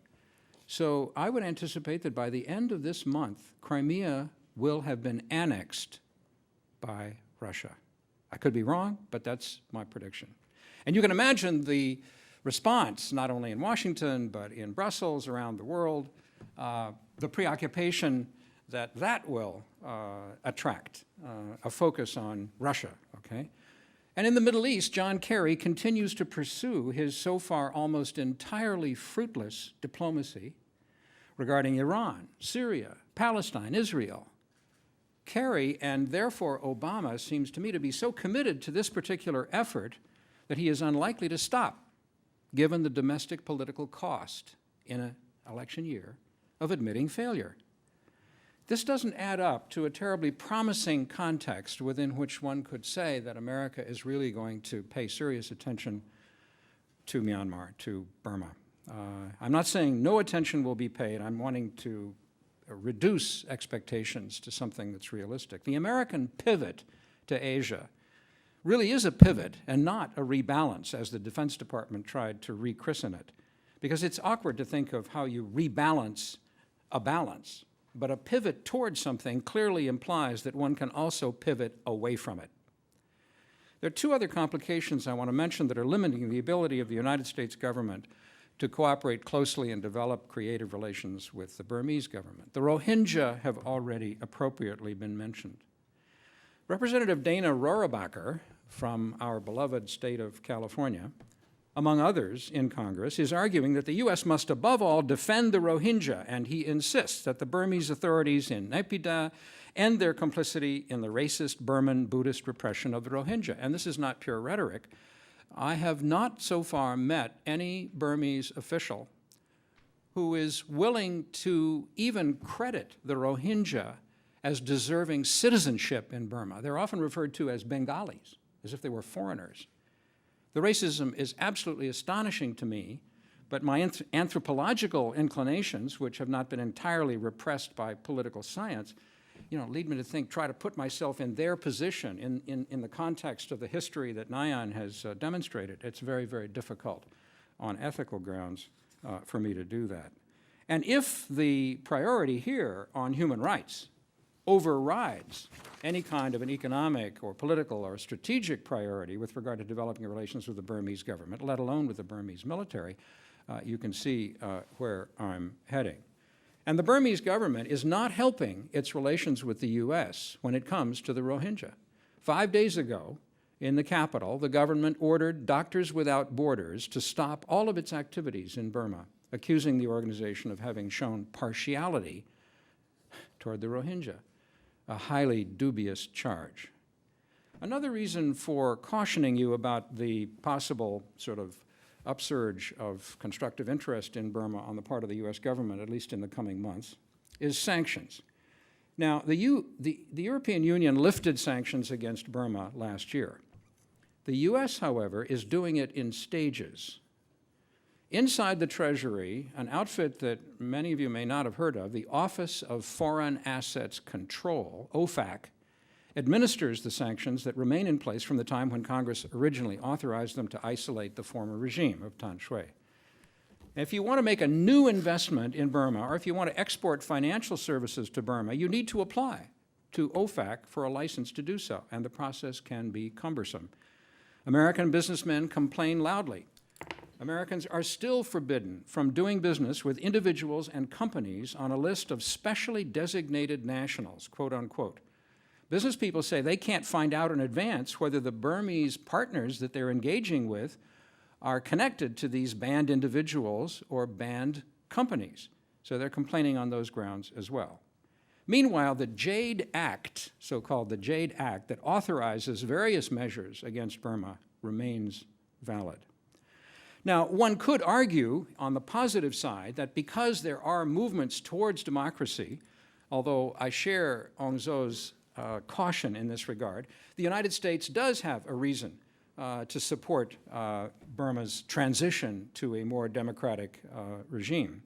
So I would anticipate that by the end of this month, Crimea will have been annexed by Russia. I could be wrong, but that's my prediction. And you can imagine the response, not only in Washington, but in Brussels, around the world, the preoccupation that will attract a focus on Russia, okay? And in the Middle East, John Kerry continues to pursue his so far almost entirely fruitless diplomacy regarding Iran, Syria, Palestine, Israel. Kerry, and therefore Obama, seems to me to be so committed to this particular effort that he is unlikely to stop, given the domestic political cost in an election year of admitting failure. This doesn't add up to a terribly promising context within which one could say that America is really going to pay serious attention to Myanmar, to Burma. I'm not saying no attention will be paid. I'm wanting to reduce expectations to something that's realistic. The American pivot to Asia really is a pivot and not a rebalance, as the Defense Department tried to rechristen it, because it's awkward to think of how you rebalance a balance. But a pivot towards something clearly implies that one can also pivot away from it. There are two other complications I want to mention that are limiting the ability of the United States government to cooperate closely and develop creative relations with the Burmese government. The Rohingya have already appropriately been mentioned. Representative Dana Rohrabacher from our beloved state of California, among others in Congress, is arguing that the U.S. must above all defend the Rohingya, and he insists that the Burmese authorities in Naypyidaw end their complicity in the racist Burman Buddhist repression of the Rohingya. And this is not pure rhetoric. I have not so far met any Burmese official who is willing to even credit the Rohingya as deserving citizenship in Burma. They're often referred to as Bengalis, as if they were foreigners. The racism is absolutely astonishing to me, but my anthropological inclinations, which have not been entirely repressed by political science, lead me to think, try to put myself in their position in the context of the history that Nyan has demonstrated. It's very, very difficult on ethical grounds for me to do that. And if the priority here on human rights overrides any kind of an economic or political or strategic priority with regard to developing relations with the Burmese government, let alone with the Burmese military, you can see where I'm heading. And the Burmese government is not helping its relations with the U.S. when it comes to the Rohingya. 5 days ago, in the capital, the government ordered Doctors Without Borders to stop all of its activities in Burma, accusing the organization of having shown partiality toward the Rohingya, a highly dubious charge. Another reason for cautioning you about the possible sort of upsurge of constructive interest in Burma on the part of the U.S. government, at least in the coming months, is sanctions. Now, the European Union lifted sanctions against Burma last year. The U.S., however, is doing it in stages. Inside the Treasury, an outfit that many of you may not have heard of, the Office of Foreign Assets Control, OFAC, administers the sanctions that remain in place from the time when Congress originally authorized them to isolate the former regime of Than Shwe. If you want to make a new investment in Burma, or if you want to export financial services to Burma, you need to apply to OFAC for a license to do so, and the process can be cumbersome. American businessmen complain loudly. Americans are still forbidden from doing business with individuals and companies on a list of specially designated nationals, quote unquote. Business people say they can't find out in advance whether the Burmese partners that they're engaging with are connected to these banned individuals or banned companies. So they're complaining on those grounds as well. Meanwhile, the JADE Act, so-called the JADE Act, that authorizes various measures against Burma remains valid. Now, one could argue on the positive side that because there are movements towards democracy, although I share Aung Zaw's caution in this regard, the United States does have a reason to support Burma's transition to a more democratic regime.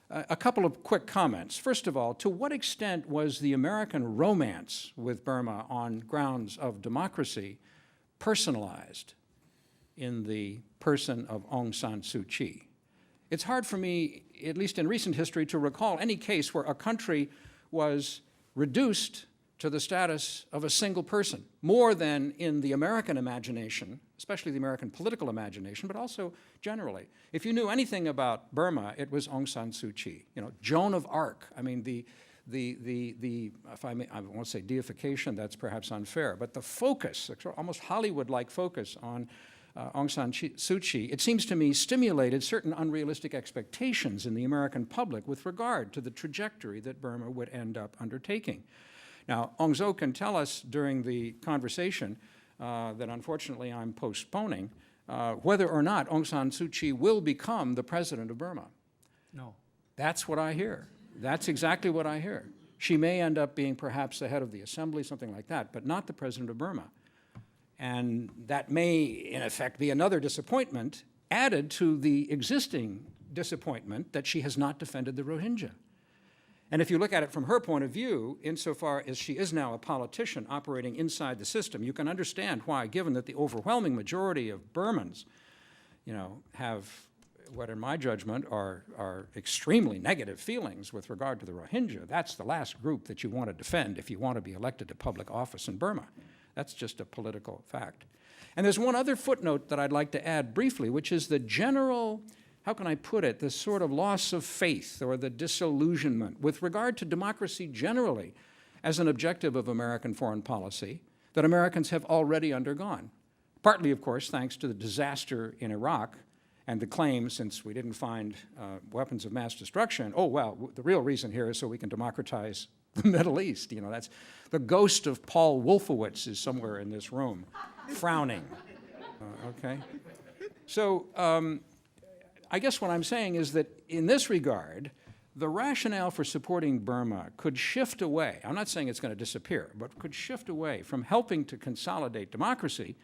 A couple of quick comments. First of all, to what extent was the American romance with Burma on grounds of democracy personalized in the person of Aung San Suu Kyi? It's hard for me, at least in recent history, to recall any case where a country was reduced to the status of a single person, more than in the American imagination, especially the American political imagination, but also generally. If you knew anything about Burma, it was Aung San Suu Kyi. You know, Joan of Arc. I mean, if I may, I won't say deification, that's perhaps unfair, but the focus, almost Hollywood-like focus on Aung San Suu Kyi, it seems to me, stimulated certain unrealistic expectations in the American public with regard to the trajectory that Burma would end up undertaking. Now, Aung Zaw can tell us during the conversation that unfortunately I'm postponing, whether or not Aung San Suu Kyi will become the president of Burma. No. That's what I hear. That's exactly what I hear. She may end up being perhaps the head of the assembly, something like that, but not the president of Burma. And that may, in effect, be another disappointment added to the existing disappointment that she has not defended the Rohingya. And if you look at it from her point of view, insofar as she is now a politician operating inside the system, you can understand why, given that the overwhelming majority of Burmans, you know, have what in my judgment are extremely negative feelings with regard to the Rohingya. That's the last group that you want to defend if you want to be elected to public office in Burma. That's just a political fact. And there's one other footnote that I'd like to add briefly, which is the general, how can I put it, the sort of loss of faith or the disillusionment with regard to democracy generally as an objective of American foreign policy that Americans have already undergone. Partly, of course, thanks to the disaster in Iraq and the claim, since we didn't find weapons of mass destruction, oh, well, the real reason here is so we can democratize the Middle East. You know, that's the ghost of Paul Wolfowitz is somewhere in this room, frowning. Okay? So I guess what I'm saying is that in this regard, the rationale for supporting Burma could shift away. I'm not saying it's going to disappear, but could shift away from helping to consolidate democracy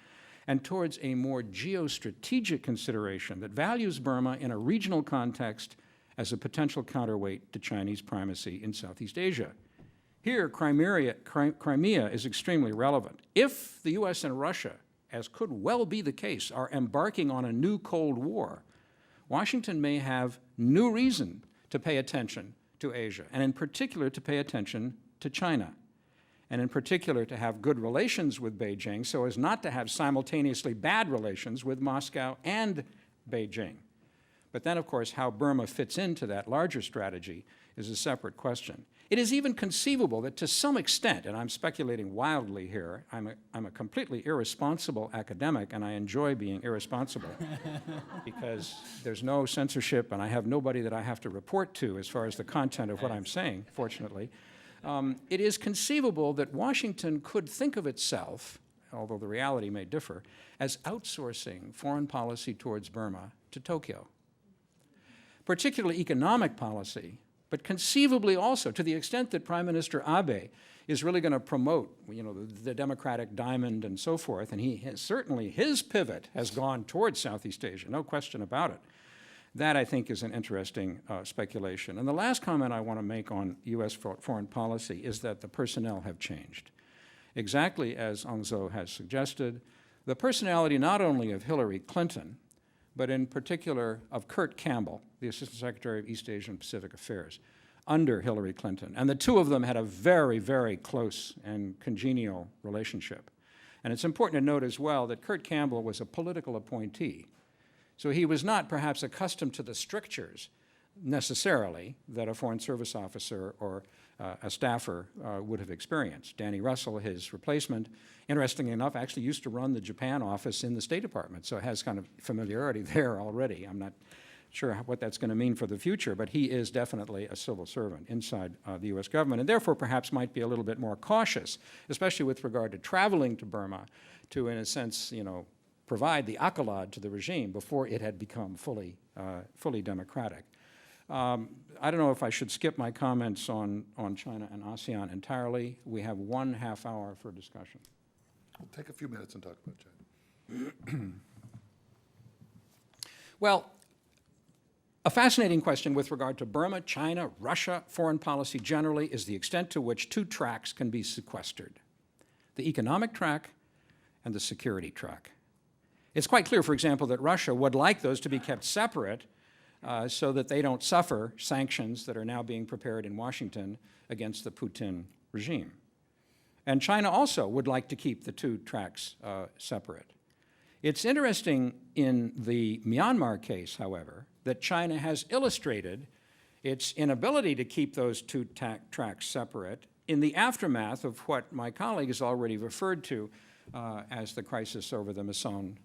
and towards a more geostrategic consideration that values Burma in a regional context as a potential counterweight to Chinese primacy in Southeast Asia. Here, Crimea is extremely relevant. If the US and Russia, as could well be the case, are embarking on a new Cold War, Washington may have new reason to pay attention to Asia, and in particular to pay attention to China, and in particular to have good relations with Beijing so as not to have simultaneously bad relations with Moscow and Beijing. But then, of course, how Burma fits into that larger strategy is a separate question. It is even conceivable that to some extent, and I'm speculating wildly here, I'm a completely irresponsible academic, and I enjoy being irresponsible because there's no censorship and I have nobody that I have to report to as far as the content of what I'm saying, fortunately. It is conceivable that Washington could think of itself, although the reality may differ, as outsourcing foreign policy towards Burma to Tokyo, particularly economic policy, but conceivably also to the extent that Prime Minister Abe is really going to promote, the democratic diamond and so forth, and certainly his pivot has gone towards Southeast Asia, no question about it. That, I think, is an interesting speculation. And the last comment I want to make on U.S. foreign policy is that the personnel have changed. Exactly as Aung Zaw has suggested, the personality not only of Hillary Clinton, but in particular of Kurt Campbell, the Assistant Secretary of East Asia and Pacific Affairs, under Hillary Clinton. And the two of them had a very, very close and congenial relationship. And it's important to note as well that Kurt Campbell was a political appointee. So he was not perhaps accustomed to the strictures necessarily that a Foreign Service officer or a staffer would have experienced. Danny Russell, his replacement, interestingly enough, actually used to run the Japan office in the State Department, so has kind of familiarity there already. I'm not sure what that's going to mean for the future, but he is definitely a civil servant inside the U.S. government, and therefore perhaps might be a little bit more cautious, especially with regard to traveling to Burma to, in a sense, provide the accolade to the regime before it had become fully democratic. I don't know if I should skip my comments on China and ASEAN entirely. We have 1/2 hour for discussion. We'll take a few minutes and talk about China. Well, a fascinating question with regard to Burma, China, Russia, foreign policy generally is the extent to which two tracks can be sequestered: the economic track and the security track. It's quite clear, for example, that Russia would like those to be kept separate so that they don't suffer sanctions that are now being prepared in Washington against the Putin regime. And China also would like to keep the two tracks separate. It's interesting in the Myanmar case, however, that China has illustrated its inability to keep those two tracks separate in the aftermath of what my colleague has already referred to as the crisis over the Mason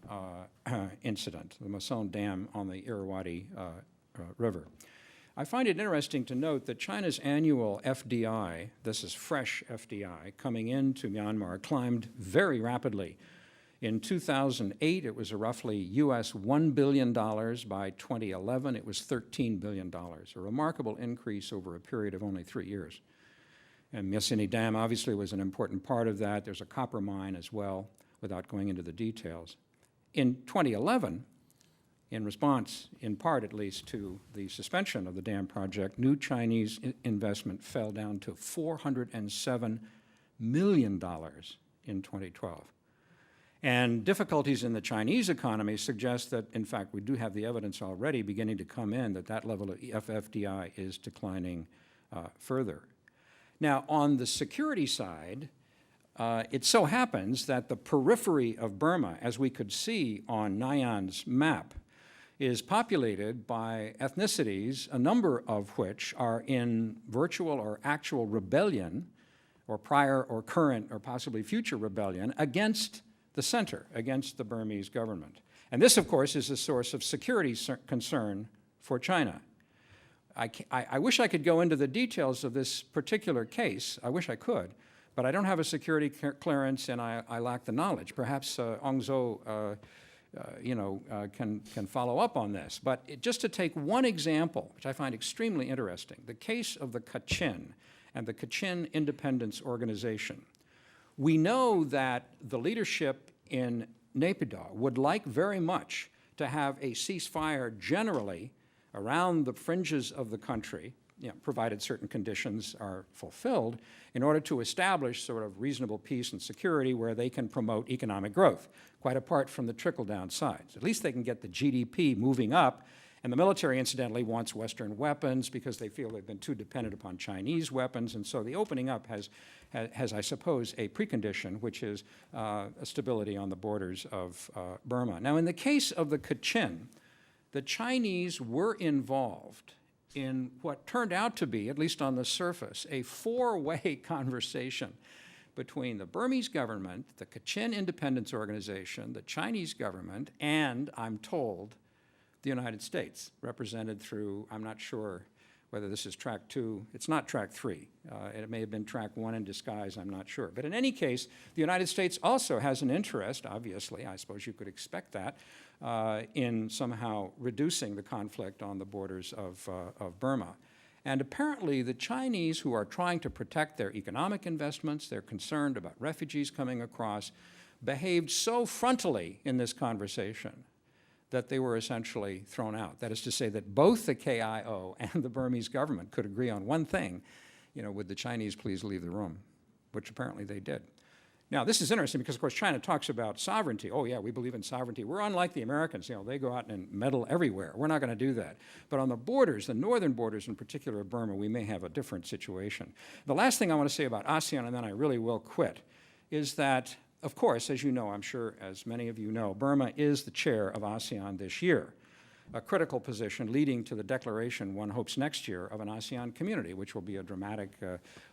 incident, the Mason Dam on the Irrawaddy River. I find it interesting to note that China's annual FDI, this is fresh FDI, coming into Myanmar, climbed very rapidly. In 2008, it was roughly US $1 billion. By 2011, it was $13 billion, a remarkable increase over a period of only 3 years. And Myitsone Dam obviously was an important part of that. There's a copper mine as well, without going into the details. In 2011, in response, in part at least, to the suspension of the dam project, new Chinese investment fell down to $407 million in 2012. And difficulties in the Chinese economy suggest that, in fact, we do have the evidence already beginning to come in that that level of FDI is declining further. Now, on the security side, it so happens that the periphery of Burma, as we could see on Nyan's map, is populated by ethnicities, a number of which are in virtual or actual rebellion, or prior or current or possibly future rebellion, against the center, against the Burmese government. And this, of course, is a source of security concern for China. I wish I could go into the details of this particular case. I wish I could, but I don't have a security clearance and I lack the knowledge. Perhaps Aung Zaw can follow up on this. But just to take one example, which I find extremely interesting, the case of the Kachin and the Kachin Independence Organization. We know that the leadership in Naypyidaw would like very much to have a ceasefire generally around the fringes of the country, provided certain conditions are fulfilled, in order to establish sort of reasonable peace and security where they can promote economic growth, quite apart from the trickle-down sides. At least they can get the GDP moving up And the military, incidentally, wants Western weapons because they feel they've been too dependent upon Chinese weapons. And so the opening up has I suppose, a precondition, which is a stability on the borders of Burma. Now, in the case of the Kachin, the Chinese were involved in what turned out to be, at least on the surface, a four-way conversation between the Burmese government, the Kachin Independence Organization, the Chinese government, and, I'm told, the United States, represented through, I'm not sure whether this is track 2. It's not track 3. It may have been track 1 in disguise, I'm not sure. But in any case, the United States also has an interest, obviously, I suppose you could expect that, in somehow reducing the conflict on the borders of Burma. And apparently the Chinese, who are trying to protect their economic investments, they're concerned about refugees coming across, behaved so frontally in this conversation that they were essentially thrown out. That is to say that both the KIO and the Burmese government could agree on one thing, would the Chinese please leave the room, which apparently they did. Now, this is interesting because, of course, China talks about sovereignty. Oh, yeah, we believe in sovereignty. We're unlike the Americans. They go out and meddle everywhere. We're not going to do that. But on the borders, the northern borders in particular of Burma, we may have a different situation. The last thing I want to say about ASEAN, and then I really will quit, is that, of course, as you know, I'm sure as many of you know, Burma is the chair of ASEAN this year, a critical position leading to the declaration, one hopes next year, of an ASEAN community, which will be a dramatic,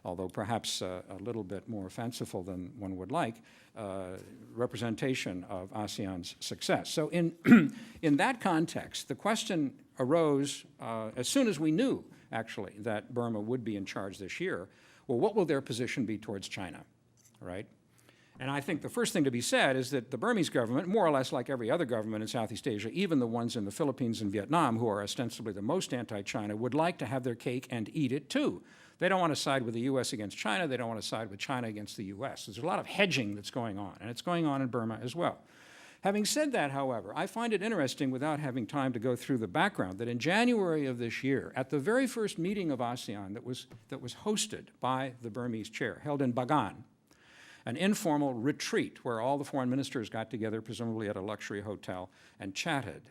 although perhaps a little bit more fanciful than one would like, representation of ASEAN's success. So in, in that context, the question arose as soon as we knew, actually, that Burma would be in charge this year, well, what will their position be towards China, right? And I think the first thing to be said is that the Burmese government, more or less like every other government in Southeast Asia, even the ones in the Philippines and Vietnam, who are ostensibly the most anti-China, would like to have their cake and eat it too. They don't want to side with the U.S. against China. They don't want to side with China against the U.S. There's a lot of hedging that's going on, and it's going on in Burma as well. Having said that, however, I find it interesting, without having time to go through the background, that in January of this year, at the very first meeting of ASEAN that was hosted by the Burmese chair, held in Bagan, an informal retreat where all the foreign ministers got together, presumably at a luxury hotel, and chatted.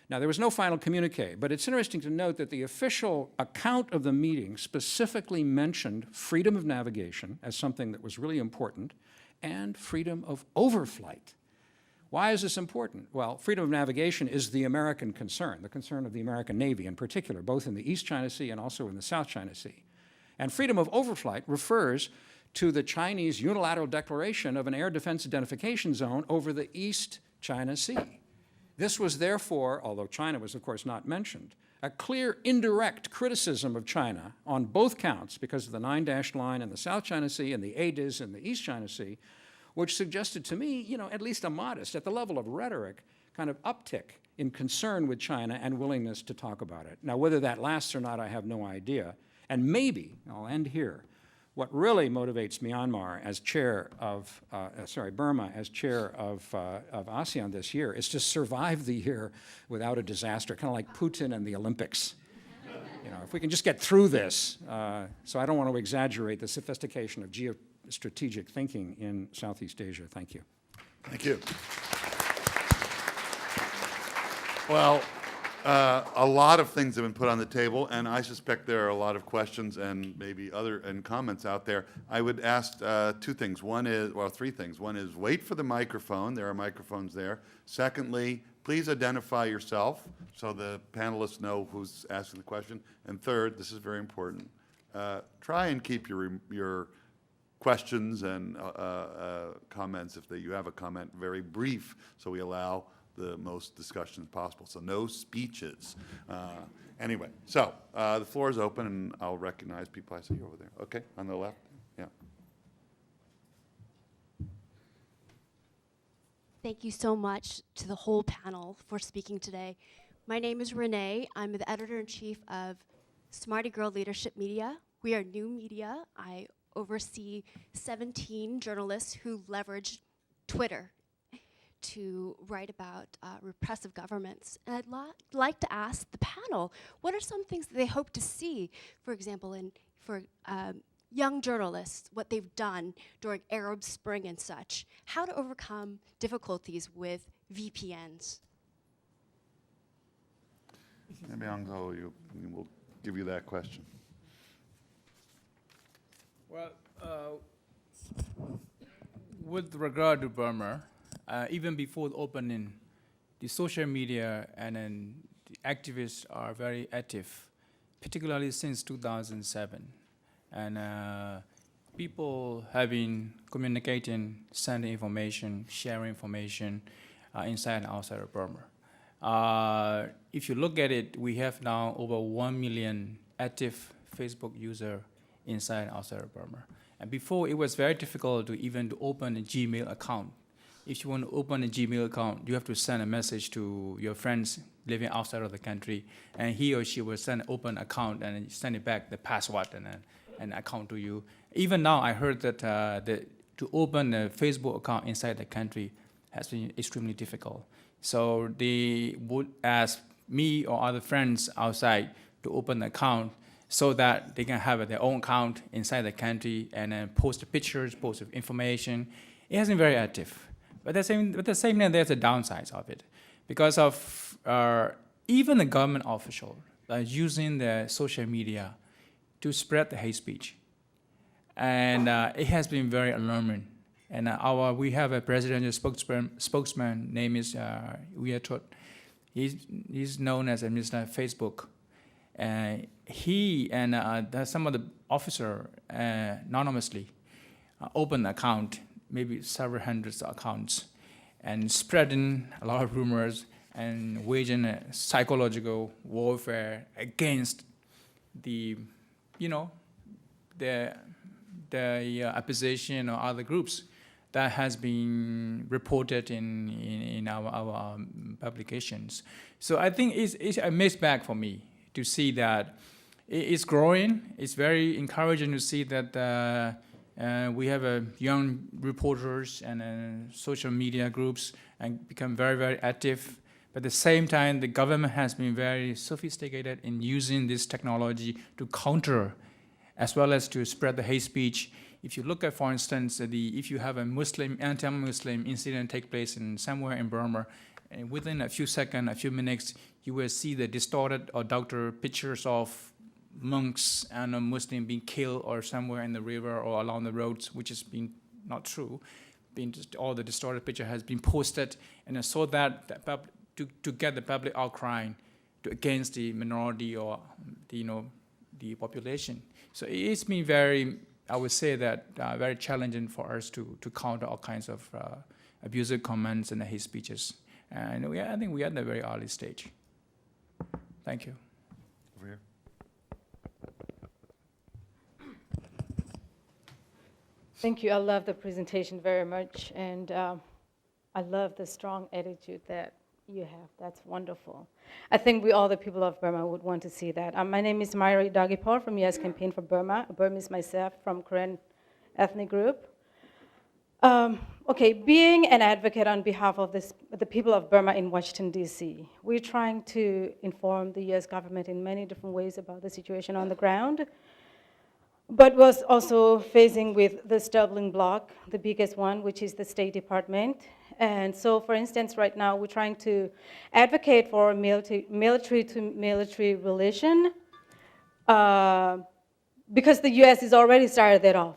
Now, there was no final communique, but it's interesting to note that the official account of the meeting specifically mentioned freedom of navigation as something that was really important, and freedom of overflight. Why is this important? Well, freedom of navigation is the American concern, the concern of the American Navy in particular, both in the East China Sea and also in the South China Sea. And freedom of overflight refers to the Chinese unilateral declaration of an air defense identification zone over the East China Sea. This was therefore, although China was of course not mentioned, a clear indirect criticism of China on both counts because of the 9-dash line in the South China Sea and the ADIZ in the East China Sea, which suggested to me, at least a modest, at the level of rhetoric, kind of uptick in concern with China and willingness to talk about it. Now, whether that lasts or not, I have no idea. And maybe, I'll end here, what really motivates Myanmar as chair of, Burma as chair of ASEAN this year is to survive the year without a disaster, kind of like Putin and the Olympics. If we can just get through this, so I don't want to exaggerate the sophistication of geostrategic thinking in Southeast Asia. Thank you. Thank you. Well, a lot of things have been put on the table, and I suspect there are a lot of questions and maybe comments out there. I would ask three things. One is wait for the microphone. There are microphones there. Secondly, please identify yourself so the panelists know who's asking the question. And third, this is very important, try and keep your questions and comments, if you have a comment, very brief, so we allow the most discussion as possible. So no speeches. Anyway, so the floor is open, and I'll recognize people I see over there. Okay, on the left. Yeah. Thank you so much to the whole panel for speaking today. My name is Renee. I'm the editor-in-chief of Smarty Girl Leadership Media. We are new media. I oversee 17 journalists who leverage Twitter to write about repressive governments. And I'd like to ask the panel, what are some things that they hope to see, for example, for young journalists, what they've done during Arab Spring and such, how to overcome difficulties with VPNs? Maybe Aung Zaw, we'll give you that question. Well, with regard to Burma, even before the opening, the social media and then the activists are very active, particularly since 2007. And people have been communicating, sending information, sharing information inside and outside of Burma. If you look at it, we have now over 1 million active Facebook users inside and outside of Burma. And before, it was very difficult to even open a Gmail account. If you want to open a Gmail account, you have to send a message to your friends living outside of the country, and he or she will send an open account and send it back the password and an account to you. Even now, I heard that to open a Facebook account inside the country has been extremely difficult. So they would ask me or other friends outside to open an account so that they can have their own account inside the country and then post pictures, post information. It has been very active. But at the same time, there's a downside of it. Because of even the government officials are using the social media to spread the hate speech. And it has been very alarming. And we have a presidential spokesman, name is Uyatut. He's known as Mr. Facebook. He and some of the officer anonymously opened an account, maybe several hundreds of accounts, and spreading a lot of rumors and waging a psychological warfare against the opposition or other groups that has been reported in our publications. So I think it's a mixed bag for me to see that it's growing. It's very encouraging to see that we have young reporters and social media groups and become very, very active. But at the same time, the government has been very sophisticated in using this technology to counter as well as to spread the hate speech. If you look at, for instance, if you have a anti-Muslim incident take place somewhere in Burma, and within a few seconds, a few minutes, you will see the distorted or doctored pictures of monks and a Muslim being killed or somewhere in the river or along the roads, which has been not true. All the distorted picture has been posted, and so that to get the public outcry against the minority or the population. So it's been very, I would say that very challenging for us to counter all kinds of abusive comments and hate speeches. And I think we are at a very early stage. Thank you. Over here. Thank you. I love the presentation very much, and I love the strong attitude that you have. That's wonderful. I think all the people of Burma would want to see that. My name is Mayuri Dagipor from U.S. Campaign for Burma. Burmese myself from Korean ethnic group. Okay, being an advocate on behalf of the people of Burma in Washington, D.C., we're trying to inform the U.S. government in many different ways about the situation on the ground, but was also facing with the stumbling block, the biggest one, which is the State Department. And so, for instance, right now, we're trying to advocate for military-to-military relation because the U.S. has already started that off.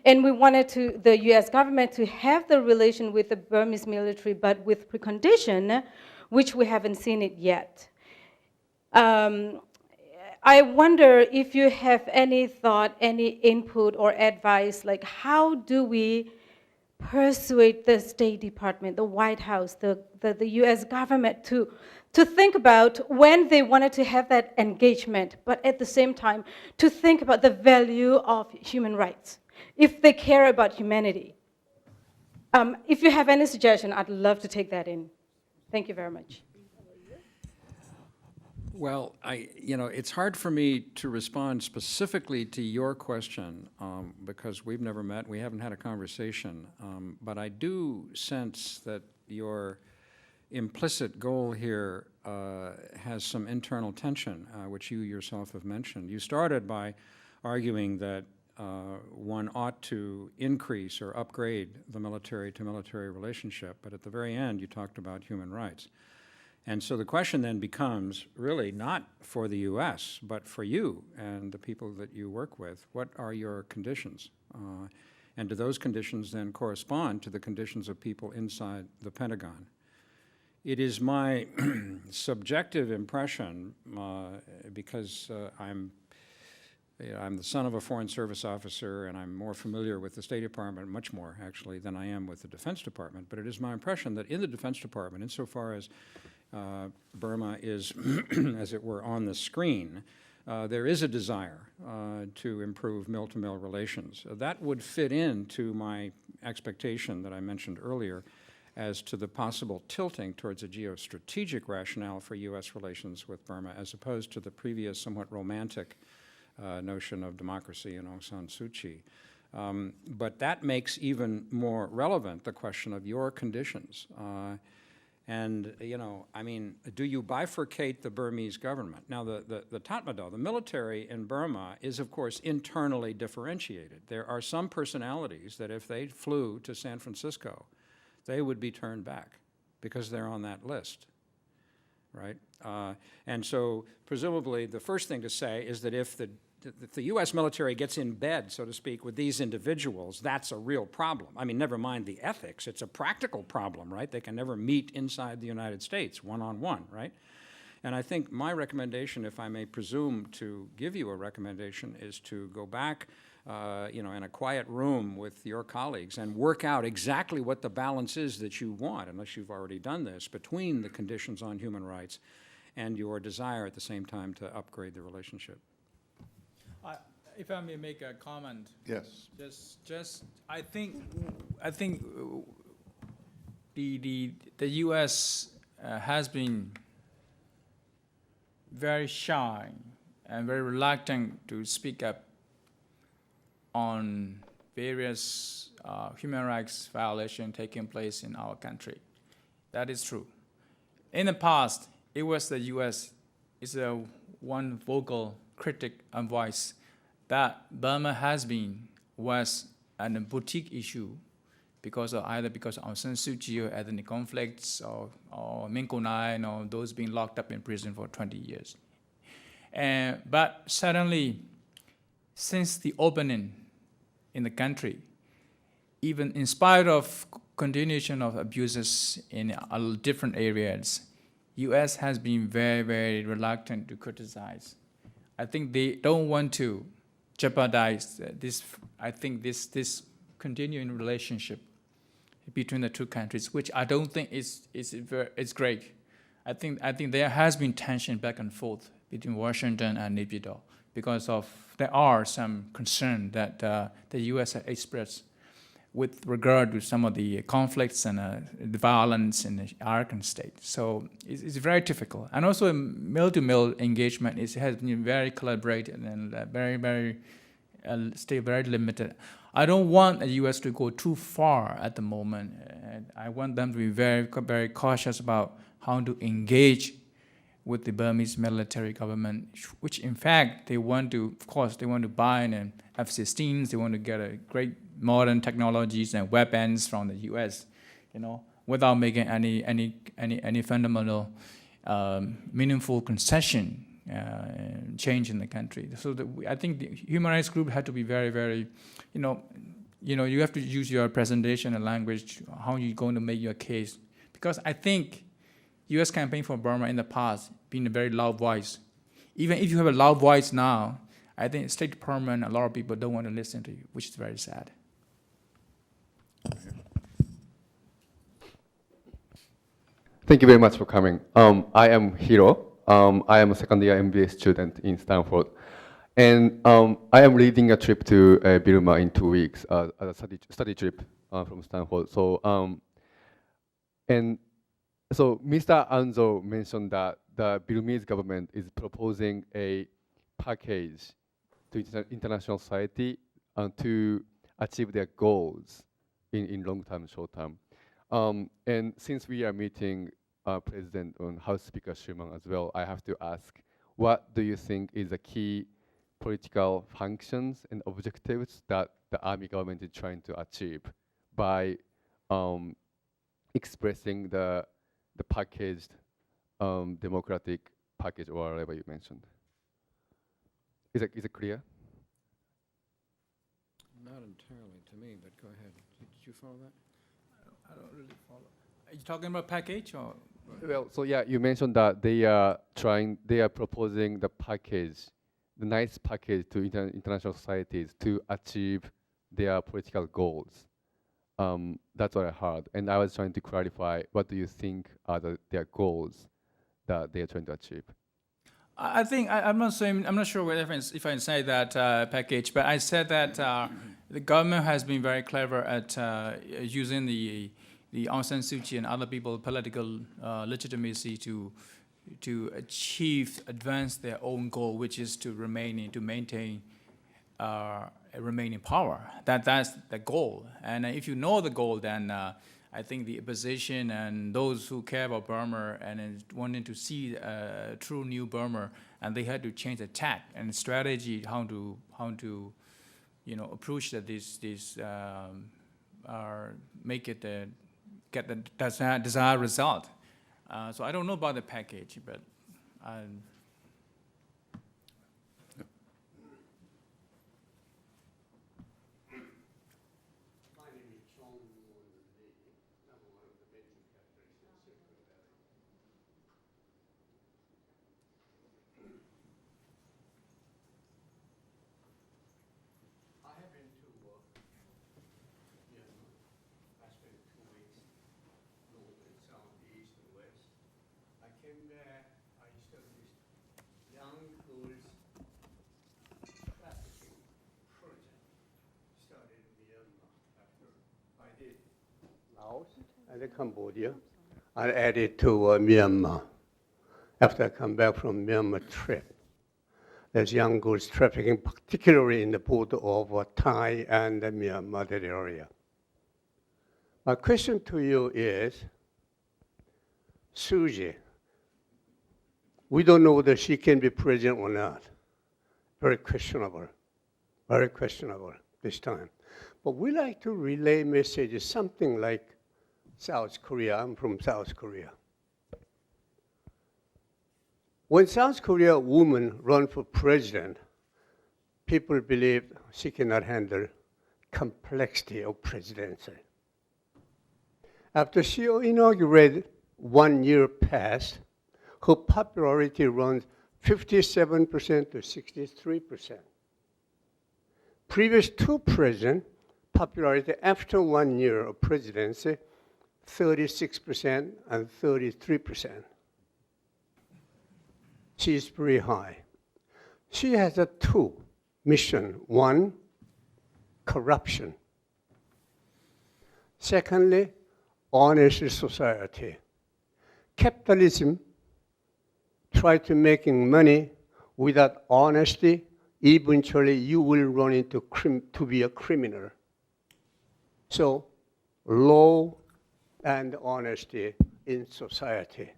And we wanted the U.S. government to have the relation with the Burmese military, but with precondition, which we haven't seen it yet. I wonder if you have any thought, any input or advice, like how do we persuade the State Department, the White House, the U.S. government to think about when they wanted to have that engagement, but at the same time, to think about the value of human rights, if they care about humanity. If you have any suggestion, I'd love to take that in. Thank you very much. Well, it's hard for me to respond specifically to your question because we've never met, we haven't had a conversation, but I do sense that your implicit goal here has some internal tension, which you yourself have mentioned. You started by arguing that one ought to increase or upgrade the military-to-military relationship, but at the very end, you talked about human rights. And so the question then becomes really not for the U.S., but for you and the people that you work with. What are your conditions? And do those conditions then correspond to the conditions of people inside the Pentagon? It is my subjective impression, because I'm the son of a Foreign Service officer, and I'm more familiar with the State Department, much more actually, than I am with the Defense Department. But it is my impression that in the Defense Department, insofar as Burma is, as it were, on the screen, there is a desire to improve mill-to-mill relations. That would fit into my expectation that I mentioned earlier as to the possible tilting towards a geostrategic rationale for U.S. relations with Burma, as opposed to the previous somewhat romantic notion of democracy and Aung San Suu Kyi. But that makes even more relevant the question of your conditions. And, you know, I mean, do you bifurcate the Burmese government? Now, the Tatmadaw, the military in Burma, is, of course, internally differentiated. There are some personalities that if they flew to San Francisco, they would be turned back because they're on that list, right? And so, presumably, the first thing to say is that if the U.S. military gets in bed, so to speak, with these individuals, that's a real problem. I mean, never mind the ethics. It's a practical problem, right? They can never meet inside the United States one-on-one, right? And I think my recommendation, if I may presume to give you a recommendation, is to go back, you know, in a quiet room with your colleagues and work out exactly what the balance is that you want, unless you've already done this, between the conditions on human rights and your desire at the same time to upgrade the relationship. If I may make a comment. Yes. Just I think the U.S. Has been very shy and very reluctant to speak up on various human rights violations taking place in our country. That is true. In the past, it was the U.S. is a one vocal critic and voice that Burma was a boutique issue because of either because of Aung San Suu Kyi or ethnic conflicts or Min Aung Hlaing or those being locked up in prison for 20 years. But suddenly, since the opening in the country, even in spite of continuation of abuses in different areas, U.S. has been very, very reluctant to criticize. I think they don't want to jeopardize this. I think this continuing relationship between the two countries, which I don't think is great. I think there has been tension back and forth between Washington and Naypyidaw because of there are some concern that the U.S. has expressed with regard to some of the conflicts and the violence in the Arakan state. So it's very difficult. And also mill-to-mill engagement has been very collaborative and still very limited. I don't want the U.S. to go too far at the moment. I want them to be very, very cautious about how to engage with the Burmese military government, which in fact they want to, of course, they want to buy an F-16s, they want to get a great modern technologies and weapons from the U.S., you know, without making any fundamental, meaningful concession change in the country. So I think the human rights group had to be very, very, you have to use your presentation and language, how you're going to make your case. Because I think U.S. campaign for Burma in the past been a very loud voice. Even if you have a loud voice now, I think State Department, a lot of people don't want to listen to you, which is very sad. Thank you very much for coming. I am Hiro. I am a second-year MBA student in Stanford. And I am leading a trip to Burma in 2 weeks, a study trip from Stanford. So, Mr. Aung Zaw mentioned that the Burmese government is proposing a package to international society to achieve their goals in long term, short term. And since we are meeting President and House Speaker Schuman as well, I have to ask, what do you think is the key political functions and objectives that the army government is trying to achieve by expressing the packaged democratic package or whatever you mentioned. Is it clear? Not entirely to me, but go ahead. Did you follow that? I don't really follow. Are you talking about package or? Well, so yeah, you mentioned that they are proposing the package, the nice package to international societies to achieve their political goals. That's what I heard, and I was trying to clarify, what do you think are their goals that they are trying to achieve? I think I'm not saying, I'm not sure if I say that package, but I said that the government has been very clever at using the Aung San Suu Kyi and other people's political legitimacy to advance their own goal, which is to maintain remain in power. That's the goal. And if you know the goal, then I think the opposition and those who care about Burma and wanting to see a true new Burma, and they had to change the tack and strategy how to approach that make it get the desired result. So I don't know about the package, but. And Cambodia, I added to Myanmar. After I come back from Myanmar trip, there's young girls trafficking, particularly in the border of Thai and Myanmar, that area. My question to you is, Suu Kyi, we don't know whether she can be president or not. Very questionable this time. But we like to relay messages, something like South Korea. I'm from South Korea. When South Korea woman run for president, people believe she cannot handle complexity of presidency. After she inaugurated, 1 year passed, her popularity runs 57% to 63%. Previous two presidents, popularity after 1 year of presidency, 36% and 33%. She is very high. She has two missions. One, corruption. Secondly, honest society. Capitalism try to making money without honesty. Eventually, you will run into to be a criminal. So, law and honesty in society.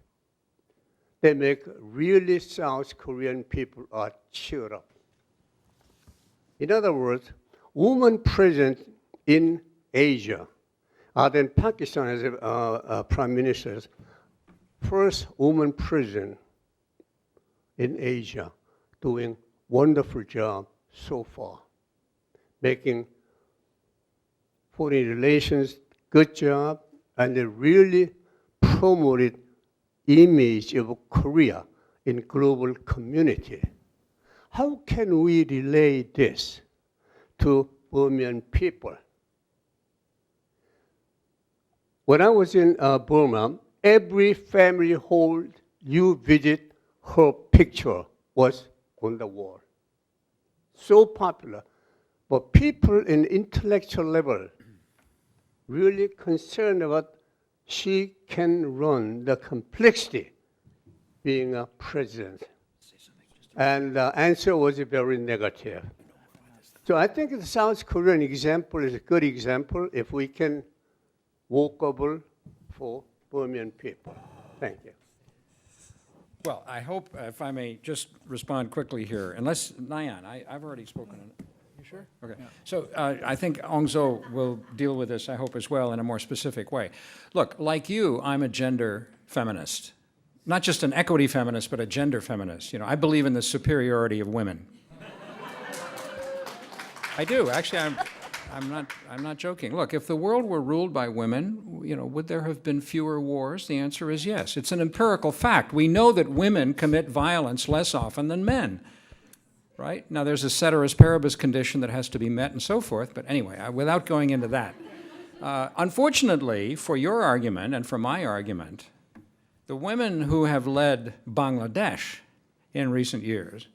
They make really South Korean people are cheered up. In other words, women president in Asia, other than Pakistan as prime ministers, first woman president in Asia, doing wonderful job so far, making foreign relations good job, and they really promoted image of Korea in global community. How can we relay this to Burmese people? When I was in Burma, every family hall you visit, her picture was on the wall. So popular. But people in intellectual level really concerned about she can run the complexity being a president. And the answer was very negative. So I think the South Korean example is a good example if we can walkable for Burmese people. Thank you. Well, I hope, if I may just respond quickly here, unless, Nayan, I've already spoken on it. You sure? Okay. Yeah. So I think Aung Zaw will deal with this, I hope, as well, in a more specific way. Look, like you, I'm a gender feminist. not just an equity feminist, but a gender feminist. You know, I believe in the superiority of women. I do. Actually, I'm not joking. Look, if the world were ruled by women, you know, would there have been fewer wars? The answer is yes. It's an empirical fact. We know that women commit violence less often than men, right? Now, there's a ceteris paribus condition that has to be met and so forth, but anyway, without going into that. Unfortunately, for your argument and for my argument, the women who have led Bangladesh in recent years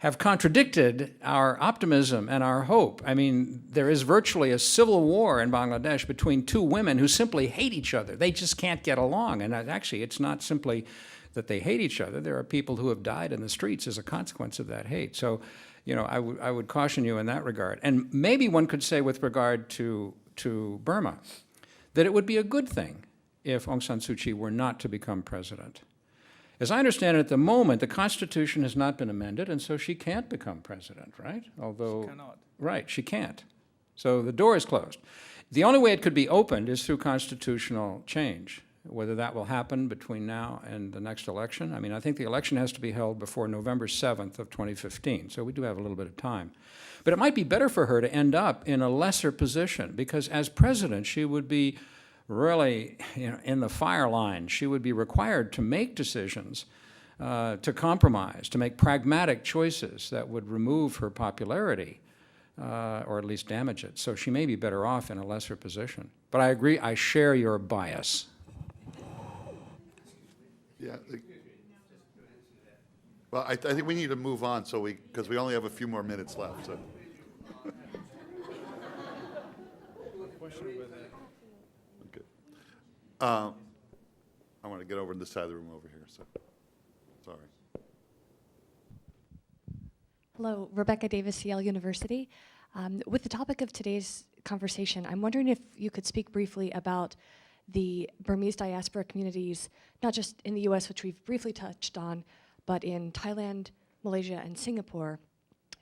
have contradicted our optimism and our hope. I mean, there is virtually a civil war in Bangladesh between two women who simply hate each other. They just can't get along. And actually, it's not simply that they hate each other. There are people who have died in the streets as a consequence of that hate. So, you know, I would caution you in that regard. And maybe one could say with regard to Burma that it would be a good thing if Aung San Suu Kyi were not to become president. As I understand it, at the moment, the Constitution has not been amended, and so she can't become president, right? Although, She cannot. Right, she can't. So the door is closed. The only way it could be opened is through constitutional change. Whether that will happen between now and the next election, I mean, I think the election has to be held before November 7th of 2015, so we do have a little bit of time. But it might be better for her to end up in a lesser position, because as president, she would be really, you know, in the fire line. She would be required to make decisions, to compromise, to make pragmatic choices that would remove her popularity, or at least damage it. So she may be better off in a lesser position. But I agree, I share your bias. Yeah. Well, I think we need to move on because we only have a few more minutes left. So. Okay. I want to get over to this side of the room over here. So, sorry. Hello, Rebecca Davis, Yale University. With the topic of today's conversation, I'm wondering if you could speak briefly about the Burmese diaspora communities, not just in the US, which we've briefly touched on, but in Thailand, Malaysia, and Singapore,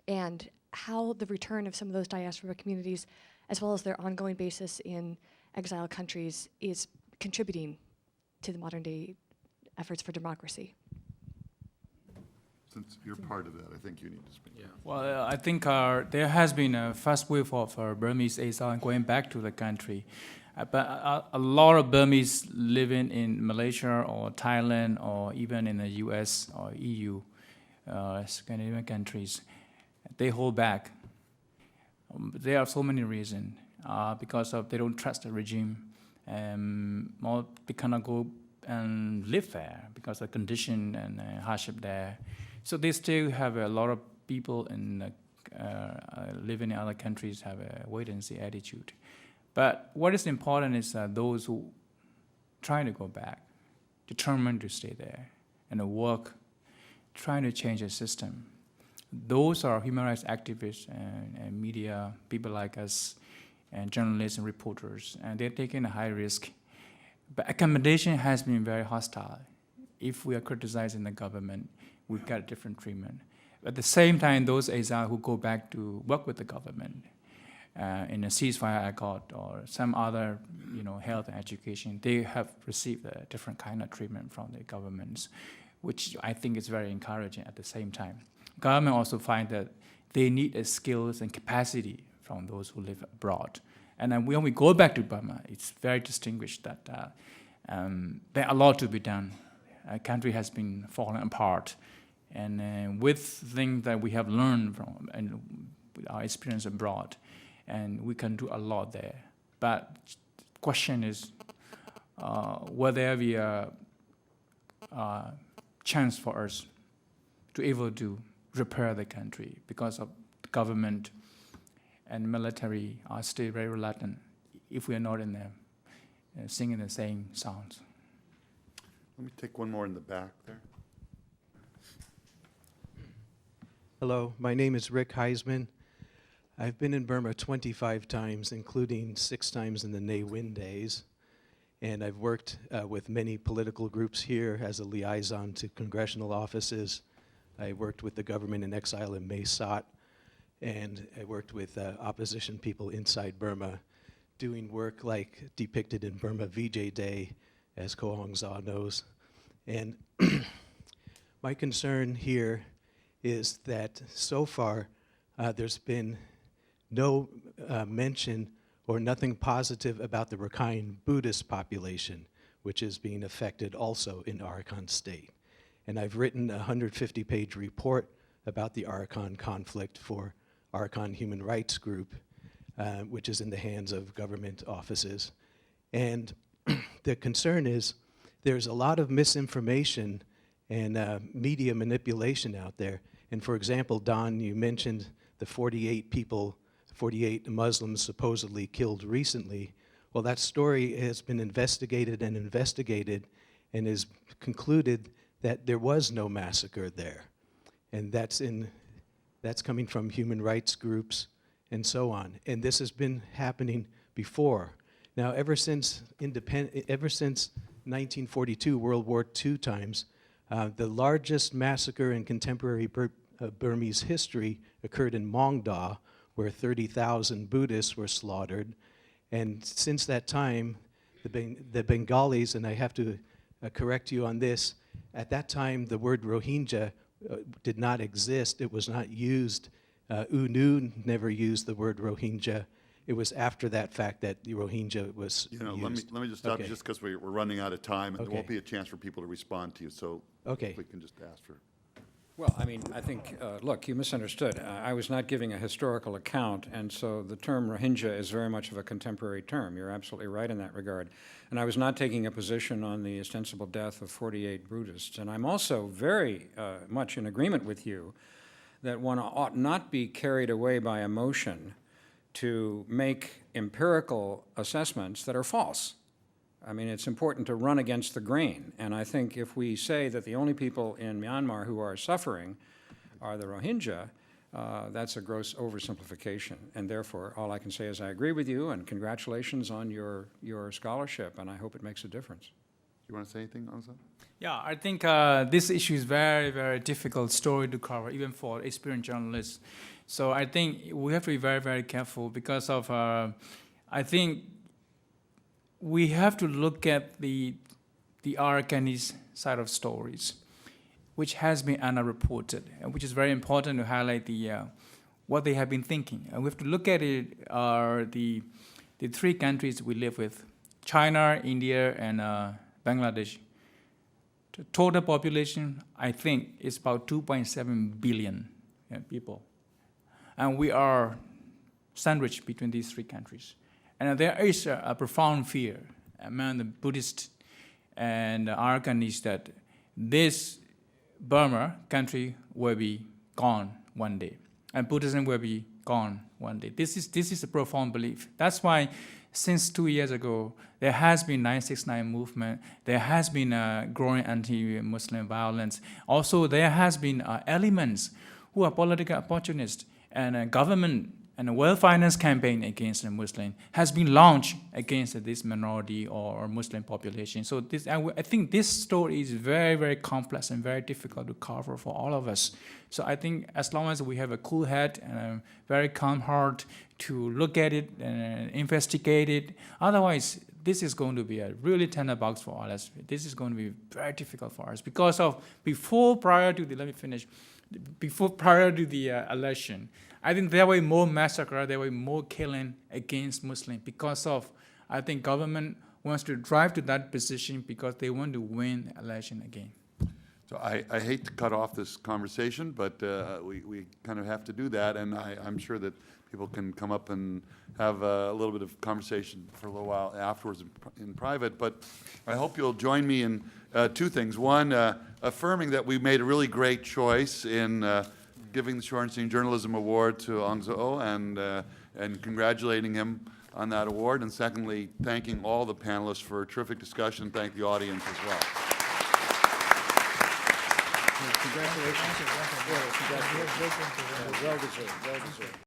and how the return of some of those diaspora communities, as well as their ongoing basis in exile countries, is contributing to the modern day efforts for democracy. Since you're part of that, I think you need to speak. Yeah. Well, I think there has been a fast wave of Burmese exile going back to the country. But a lot of Burmese living in Malaysia or Thailand or even in the US or EU, Scandinavian countries, they hold back. There are so many reasons. Because they don't trust the regime, or they cannot go and live there because of the condition and hardship there. So they still have a lot of people in living in other countries have a wait-and-see attitude. But what is important is those who trying to go back, determined to stay there, and work, trying to change the system. Those are human rights activists and media, people like us, and journalists and reporters, and they're taking a high risk. But accommodation has been very hostile. If we are criticizing the government, we've got a different treatment. At the same time, those exiles who go back to work with the government in a ceasefire accord or some other, health and education, they have received a different kind of treatment from the governments, which I think is very encouraging at the same time. Government also find that they need skills and capacity from those who live abroad. And then when we go back to Burma, it's very distinguished that there are a lot to be done. Our country has been falling apart. And with things that we have learned from and with our experience abroad, and we can do a lot there. But the question is, will there be a chance for us to able to repair the country because of the government and military are still very reluctant if we are not in there singing the same songs. Let me take one more in the back there. Hello, my name is Rick Heisman. I've been in Burma 25 times, including 6 times in the Ne Win days. And I've worked with many political groups here as a liaison to congressional offices. I worked with the government in exile in Mae Sot, and I worked with opposition people inside Burma, doing work like depicted in Burma VJ Day, as Ko Aung Zaw knows. And my concern here is that so far there's been no mention or nothing positive about the Rakhine Buddhist population, which is being affected also in Arakan State. And I've written a 150-page report about the Arakan conflict for Arakan Human Rights Group, which is in the hands of government offices. And the concern is there's a lot of misinformation and media manipulation out there. And for example, Don, you mentioned the 48 Muslims supposedly killed recently. Well, that story has been investigated and is concluded that there was no massacre there. And that's coming from human rights groups and so on. And this has been happening before. Now, ever since 1942, World War II times, the largest massacre in contemporary Burmese history occurred in Mongda, where 30,000 Buddhists were slaughtered. And since that time, the Bengalis, and I have to correct you on this, at that time the word Rohingya did not exist. It was not used. UNU never used the word Rohingya. It was after that fact that the Rohingya was used. Let me just stop you Okay. just because we're running out of time, and there won't Okay. be a chance for people to respond to you, so Okay. if we can just ask for. Well, I mean, I think, look, you misunderstood. I was not giving a historical account, and so the term Rohingya is very much of a contemporary term. You're absolutely right in that regard. And I was not taking a position on the ostensible death of 48 Buddhists. And I'm also very much in agreement with you that one ought not be carried away by emotion to make empirical assessments that are false. I mean, it's important to run against the grain. And I think if we say that the only people in Myanmar who are suffering are the Rohingya, that's a gross oversimplification. And therefore, all I can say is I agree with you, and congratulations on your scholarship, and I hope it makes a difference. You want to say anything, Aung Zaw? Yeah, I think this issue is very, very difficult story to cover, even for experienced journalists. So I think we have to be very, very careful because of, I think we have to look at the Arakanese side of stories, which has been underreported, and which is very important to highlight what they have been thinking. And we have to look at it are the three countries we live with, China, India, and Bangladesh. The total population, I think, is about 2.7 billion people. And we are sandwiched between these three countries. And there is a profound fear among the Buddhists and the Arakanese that this Burma country will be gone one day, and Buddhism will be gone one day. This is a profound belief. That's why since 2 years ago, there has been 969 movement. There has been growing anti-Muslim violence. Also, there has been elements who are political opportunists, and a government and a well-financed campaign against the Muslim has been launched against this minority or Muslim population. So I think this story is very, very complex and very difficult to cover for all of us. So I think as long as we have a cool head and a very calm heart to look at it and investigate it, otherwise this is going to be a really tender box for all of us. This is going to be very difficult for us because of prior to the election, I think there were more massacre, there were more killing against Muslims because of, I think government wants to drive to that position because they want to win the election again. So I hate to cut off this conversation, but we kind of have to do that, and I'm sure that people can come up and have a little bit of conversation for a little while afterwards in private. But I hope you'll join me in two things. One, affirming that we made a really great choice in giving the Shorenstein Journalism Award to Aung Zaw and congratulating him on that award. And secondly, thanking all the panelists for a terrific discussion. Thank the audience as well. Congratulations. Well deserved. Well deserved.